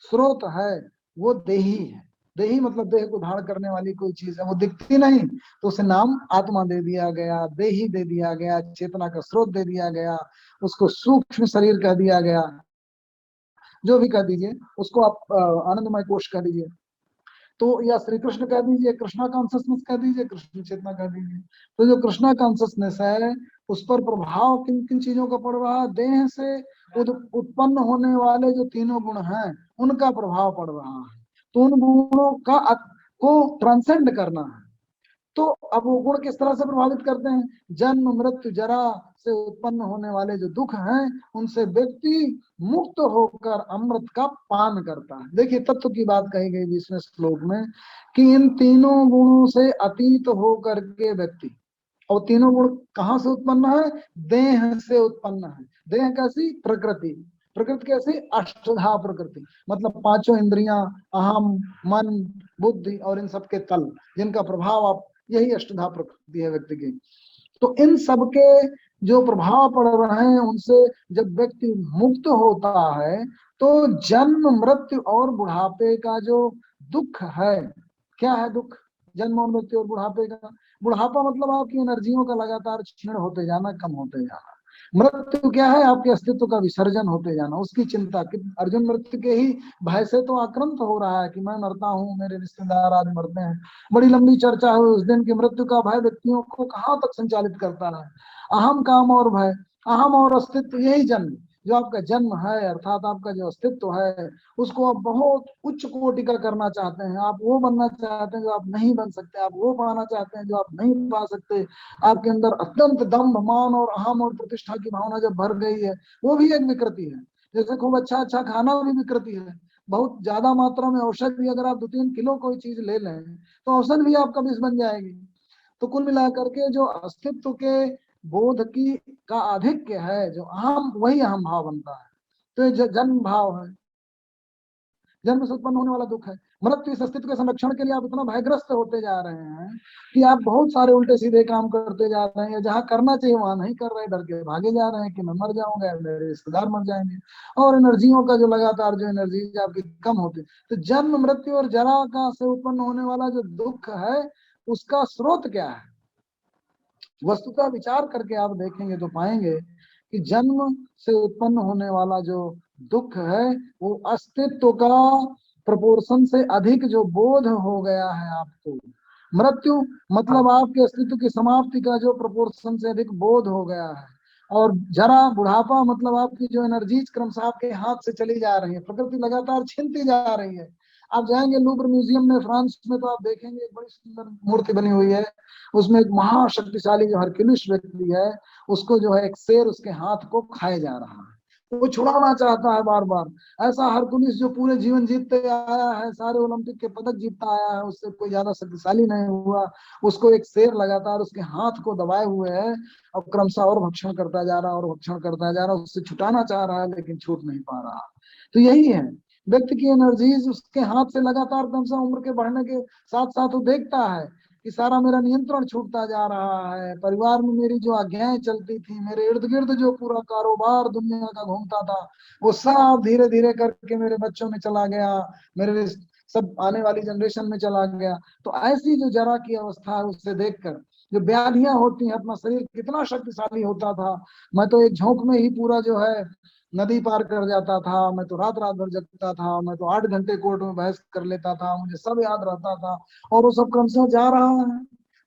स्रोत है, वो देही है। देही मतलब देह को धारण करने वाली कोई चीज है, वो दिखती नहीं, तो उसे नाम आत्मा दे दिया गया, देही दे दिया गया, चेतना का स्रोत दे दिया गया, उसको सूक्ष्म शरीर कह दिया गया, जो भी कह दीजिए, उसको आप आनंदमय कोश कह दीजिए, तो या श्री कृष्ण कह दीजिए, कृष्णा कॉन्सियसनेस कह दीजिए, कृष्ण चेतना कह दीजिए। तो जो कृष्णा कॉन्सियसनेस है उस पर प्रभाव किन किन चीजों का पड़ रहा है? देह से उत्पन्न होने वाले जो तीनों गुण हैं उनका प्रभाव पड़ रहा है। तो उन गुणों का को ट्रांसेंड करना है। तो अब वो गुण किस तरह से प्रभावित करते हैं? जन्म मृत्यु जरा से उत्पन्न होने वाले जो दुख हैं उनसे व्यक्ति मुक्त होकर अमृत का पान करता है। देखिए तत्व की बात कही गई 20वें श्लोक में कि इन तीनों गुणों से अतीत होकर के व्यक्ति, और तीनों गुण कहाँ से उत्पन्न है? देह से उत्पन्न है। देह कैसी? प्रकृति। प्रकृति कैसी? अष्टधा प्रकृति, मतलब पांचों इंद्रियां, अहम, मन, बुद्धि और इन सब के तल, जिनका प्रभाव आप, यही अष्टधा प्रकृति है व्यक्ति की। तो इन सब के जो प्रभाव पड़ रहे हैं उनसे जब व्यक्ति मुक्त होता है तो जन्म मृत्यु और बुढ़ापे का जो दुख है, क्या है दुख? जन्म और मृत्यु और बुढ़ापे का। बुढ़ापा मतलब आपकी एनर्जियों का लगातार क्षीण होते जाना, कम होते जाना। मृत्यु क्या है? आपके अस्तित्व का विसर्जन होते जाना, उसकी चिंता। कि अर्जुन मृत्यु के ही भय से तो आक्रांत हो रहा है कि मैं मरता हूँ, मेरे रिश्तेदार आदि मरते हैं। बड़ी लंबी चर्चा है उस दिन की। मृत्यु का भय व्यक्तियों को कहाँ तक संचालित करता है? अहम, काम और भय। अहम और अस्तित्व, यही जन्म, जो आपका जन्म है अर्थात आपका जो अस्तित्व है उसको आप बहुत उच्च कोटि का करना चाहते हैं। आप वो बनना चाहते हैं जो आप नहीं बन सकते, आप वो पाना चाहते हैं जो आप नहीं पा सकते। आपके अंदर अत्यंत दम्भ, मान और अहम और प्रतिष्ठा की भावना जब भर गई है, वो भी एक विकृति है। जैसे खूब अच्छा अच्छा खाना भी विकृति है। बहुत ज्यादा मात्रा में औषध भी अगर आप 2-3 किलो कोई चीज ले लें तो औषध भी आपका विष बन जाएगी। तो कुल मिलाकर के जो अस्तित्व के बोध की का आधिक्य है, जो अहम, वही अहम भाव बनता है। तो ये जन्म भाव है, जन्म से उत्पन्न होने वाला दुख है। मृत्यु, इस अस्तित्व के संरक्षण के लिए आप इतना भयग्रस्त होते जा रहे हैं कि आप बहुत सारे उल्टे सीधे काम करते जा रहे हैं, जहां करना चाहिए वहां नहीं कर रहे, डर के भागे जा रहे हैं कि मैं मर जाऊंगा, मेरे रिश्तेदार मर जाएंगे, और एनर्जियों का जो लगातार जो एनर्जी आपकी कम होती। तो जन्म मृत्यु और जरा का से उत्पन्न होने वाला जो दुख है उसका स्रोत क्या है? वस्तुतः विचार करके आप देखेंगे तो पाएंगे कि जन्म से उत्पन्न होने वाला जो दुख है वो अस्तित्व का प्रपोर्शन से अधिक जो बोध हो गया है आपको। मृत्यु मतलब आपके अस्तित्व की समाप्ति का जो प्रपोर्शन से अधिक बोध हो गया है। और जरा, बुढ़ापा मतलब आपकी जो एनर्जीज क्रमशः आपके हाथ से चली जा रही है, प्रकृति लगातार छीनती जा रही है। आप जाएंगे लूव्र म्यूजियम में फ्रांस में तो आप देखेंगे एक बड़ी सुंदर मूर्ति बनी हुई है, उसमें एक महाशक्तिशाली जो हरक्यूलिस व्यक्ति है उसको जो है एक शेर उसके हाथ को खाए जा रहा है, वो छुड़ाना चाहता है बार बार। ऐसा हरक्यूलिस जो पूरे जीवन जीतते आया है, सारे ओलंपिक के पदक जीतता आया है, उससे कोई ज्यादा शक्तिशाली नहीं हुआ, उसको एक शेर लगातार उसके हाथ को दबाए हुए है और क्रमशः और भक्षण करता जा रहा है और भक्षण करता जा रहा है, उससे छुटाना चाह रहा है लेकिन छूट नहीं पा रहा। तो यही है, व्यक्ति की एनर्जीज उसके हाथ से लगातार क्रमशः उम्र के बढ़ने के साथ साथ वो देखता है कि सारा मेरा नियंत्रण छूटता जा रहा है, परिवार में मेरी जो आज्ञाएं चलती थी, मेरे इर्द गिर्द जो पूरा कारोबार दुनिया का घूमता था, वो सब धीरे धीरे करके मेरे बच्चों में चला गया, मेरे सब आने वाली जनरेशन में चला गया। तो ऐसी जो जरा की अवस्था है उससे देखकर जो व्याधियां होती हैं, अपना शरीर कितना शक्तिशाली होता था। मैं तो एक झोंक में ही पूरा जो है नदी पार कर जाता था, मैं तो रात रात भर जगता था, मैं तो 8 घंटे कोर्ट में बहस कर लेता था, मुझे सब याद रहता था, और वो सब क्रमशः जा रहा है,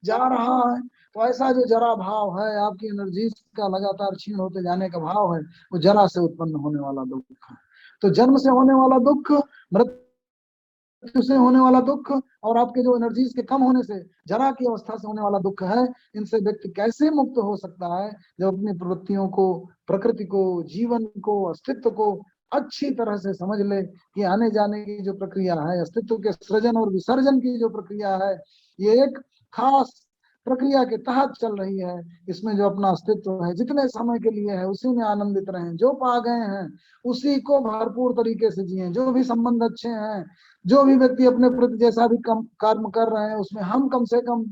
जा रहा है। तो ऐसा जो जरा भाव है, आपकी एनर्जी का लगातार क्षीण होते जाने का भाव है, वो जरा से उत्पन्न होने वाला दुख है। तो जन्म से होने वाला दुख, मृत्यु से होने वाला दुख, और आपके जो एनर्जीज के कम होने से जरा की अवस्था से होने वाला दुख है, इनसे व्यक्ति कैसे मुक्त हो सकता है? जब अपनी प्रवृत्तियों को, प्रकृति को, जीवन को, अस्तित्व को अच्छी तरह से समझ ले कि आने जाने की जो प्रक्रिया है, अस्तित्व के सृजन और विसर्जन की जो प्रक्रिया है, ये एक खास प्रक्रिया के तहत चल रही है। इसमें जो अपना अस्तित्व है जितने समय के लिए है उसी में आनंदित रहें, जो पा गए हैं उसी को भरपूर तरीके से जिए। जो भी संबंध अच्छे हैं, जो भी व्यक्ति अपने प्रति जैसा भी कर्म कर रहे हैं उसमें हम कम से कम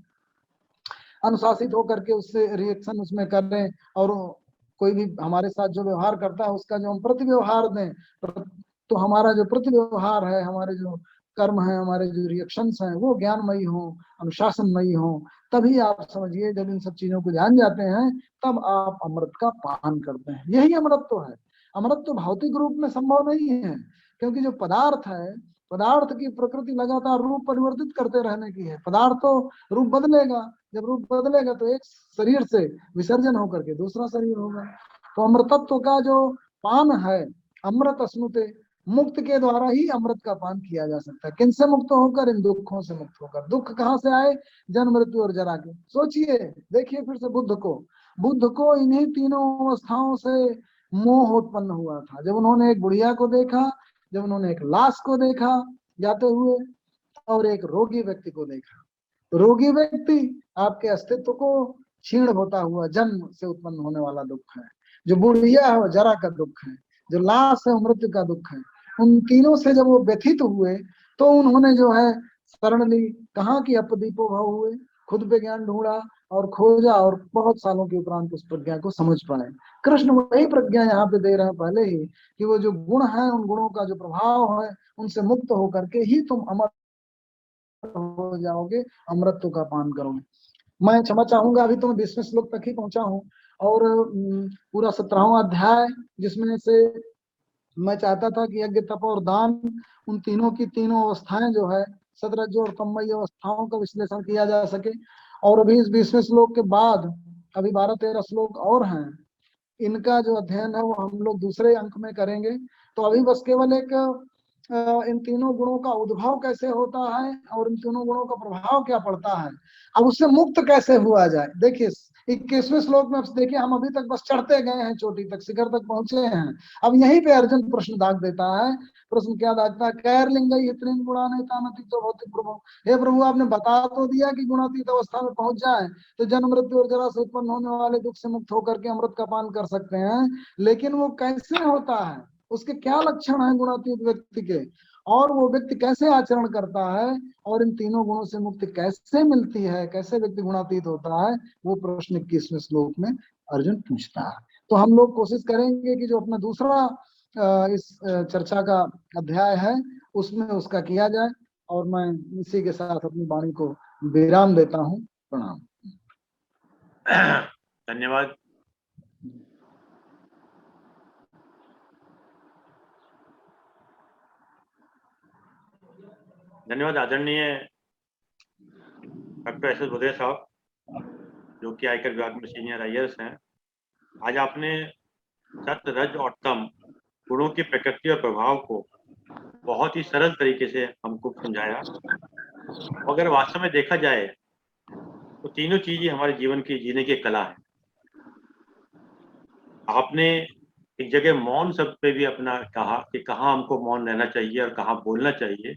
अनुशासित होकर के उससे रिएक्शन उसमें कर रहे, और कोई भी हमारे साथ जो व्यवहार करता है उसका जो हम प्रति व्यवहार दें, तो हमारा जो प्रति व्यवहार है, हमारे जो कर्म है, हमारे जो रिएक्शंस हैं वो ज्ञानमयी हो, अनुशासनमयी हो, तभी आप समझिए जब इन सब चीजों को जान जाते हैं तब आप अमृत का पान करते हैं। यही अमृत तो है। अमृत तो भौतिक रूप में संभव नहीं है, क्योंकि जो पदार्थ है, पदार्थ की प्रकृति लगातार रूप परिवर्तित करते रहने की है। पदार्थ तो रूप बदलेगा, जब रूप बदलेगा तो एक शरीर से विसर्जन होकर के दूसरा शरीर होगा। तो अमृतत्व का जो पान है, अमृत स्नुते, मुक्त के द्वारा ही अमृत का पान किया जा सकता है। किनसे मुक्त होकर? इन दुखों से मुक्त होकर। दुख कहाँ से आए? जन्म मृत्यु और जरा के। सोचिए, देखिए फिर से बुद्ध को इन्हीं तीनों अवस्थाओं से मोह उत्पन्न हुआ था। जब उन्होंने एक बुढ़िया को देखा, जब उन्होंने एक लाश को देखा जाते हुए, और एक रोगी व्यक्ति को देखा। रोगी व्यक्ति आपके अस्तित्व को क्षीण होता हुआ जन्म से उत्पन्न होने वाला दुख है। जो बुढ़िया है वो जरा का दुख है, जो लाश है मृत्यु का दुख है। उन तीनों से जब वो व्यथित हुए तो उन्होंने जो है शरण ली। कहाँ की अपदीपो भव हुए, खुद पे ज्ञान ढूंढा और खोजा, और बहुत सालों के उपरांत उस प्रज्ञा को समझ पाए। कृष्ण वही प्रज्ञा यहाँ पे दे रहे हैं पहले ही, कि वो जो गुण है, उन गुणों का जो प्रभाव है, उनसे मुक्त होकर के ही तुम अमर हो जाओगे, अमृत का पान करोगे। मैं क्षमा चाहूंगा, अभी तो मैं 20वें श्लोक तक ही पहुंचा हूँ, और पूरा 17वां अध्याय, जिसमें से मैं चाहता था कि यज्ञ, तप और दान, उन तीनों की तीनों अवस्थाएं जो है, सतरज और तममय अवस्थाओं का विश्लेषण किया जा सके। और अभी इस 20वें श्लोक के बाद अभी 12-13 श्लोक और हैं, इनका जो अध्ययन है वो हम लोग दूसरे अंक में करेंगे। तो अभी बस केवल एक इन तीनों गुणों का उद्भव कैसे होता है और इन तीनों गुणों का प्रभाव क्या पड़ता है, अब उससे मुक्त कैसे हुआ जाए। देखिए 21वें श्लोक में देखिए, हम अभी तक बस चढ़ते गए हैं, चोटी तक, शिखर तक पहुंचे हैं। अब यहीं पे अर्जुन प्रश्न दाग देता है। प्रश्न क्या दागता है? कैरलिंग इतने गुणान्वितानति तो भौतिक प्रभु, हे प्रभु आपने बता तो दिया कि गुणातीत अवस्था में पहुंच जाए तो जन्म मृत्यु और जरा से उत्पन्न होने वाले दुख से मुक्त होकर के अमृत का पान कर सकते हैं, लेकिन वो कैसे होता है, उसके क्या लक्षण है गुणातीत व्यक्ति के, और वो व्यक्ति कैसे आचरण करता है, और इन तीनों गुणों से मुक्ति कैसे मिलती है, कैसे व्यक्ति गुणातीत होता है, वो प्रश्न 21वें श्लोक में अर्जुन पूछता है। तो हम लोग कोशिश करेंगे कि जो अपना दूसरा इस चर्चा का अध्याय है उसमें उसका किया जाए, और मैं इसी के साथ अपनी वाणी को विराम देता हूँ। प्रणाम। धन्यवाद। धन्यवाद आदरणीय डॉक्टर एस एस भुदेया साहब, जो कि आयकर विभाग में सीनियर आईएएस हैं। आज आपने सत्य, रज और तम गुणों की प्रकृति और प्रभाव को बहुत ही सरल तरीके से हमको समझाया। अगर वास्तव में देखा जाए तो तीनों चीजें हमारे जीवन की जीने की कला है। आपने एक जगह मौन शब्द पे भी अपना कहा कि कहाँ हमको मौन रहना चाहिए और कहाँ बोलना चाहिए।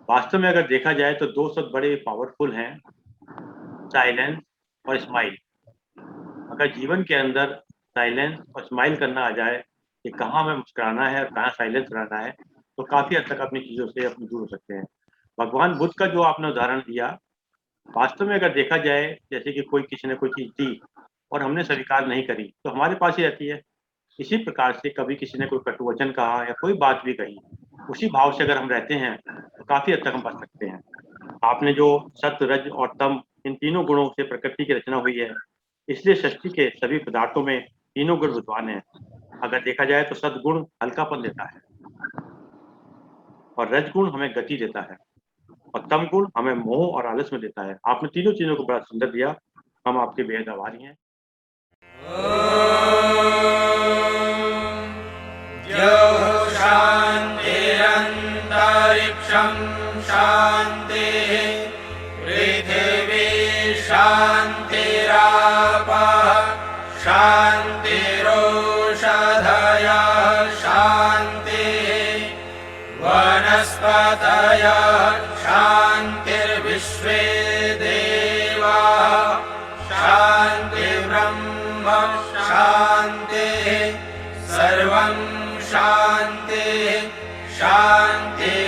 वास्तव में अगर देखा जाए तो दो शब्द बड़े पावरफुल हैं, साइलेंस और स्माइल। अगर जीवन के अंदर साइलेंस और स्माइल करना आ जाए कि कहाँ हमें मुस्कुराना है और कहाँ साइलेंस रहना है, तो काफी हद तक अपनी चीजों से अपने दूर हो सकते हैं। भगवान बुद्ध का जो आपने उदाहरण दिया, वास्तव में अगर देखा जाए, जैसे कि कोई किसी ने कोई चीज दी और हमने स्वीकार नहीं करी तो हमारे पास ही रहती है। इसी प्रकार से कभी किसी ने कोई कटुवचन कहा या कोई बात भी कही, उसी भाव से अगर हम रहते हैं तो काफी हद तक हम बच सकते हैं। आपने जो सत्य, रज और तम, इन तीनों गुणों से प्रकृति की रचना हुई है, इसलिए सृष्टि के सभी पदार्थों में तीनों गुण विद्वान हैं। अगर देखा जाए तो सद्गुण हल्कापन देता है, और रजगुण हमें गति देता है, और तम गुण हमें मोह और आलस में देता है। आपने तीनों चीजों को बड़ा सुंदर दिया, हम आपके बेहद आभारी हैं। शान्तिरन्तरिक्षं शान्तिः पृथिवी शान्तिरापः शान्तिरोषधयः शान्तिः वनस्पतयः शान्तिर्विश्वे देवाः शान्तिर्ब्रह्म शान्तिः सर्वं शान्तिः शान्ति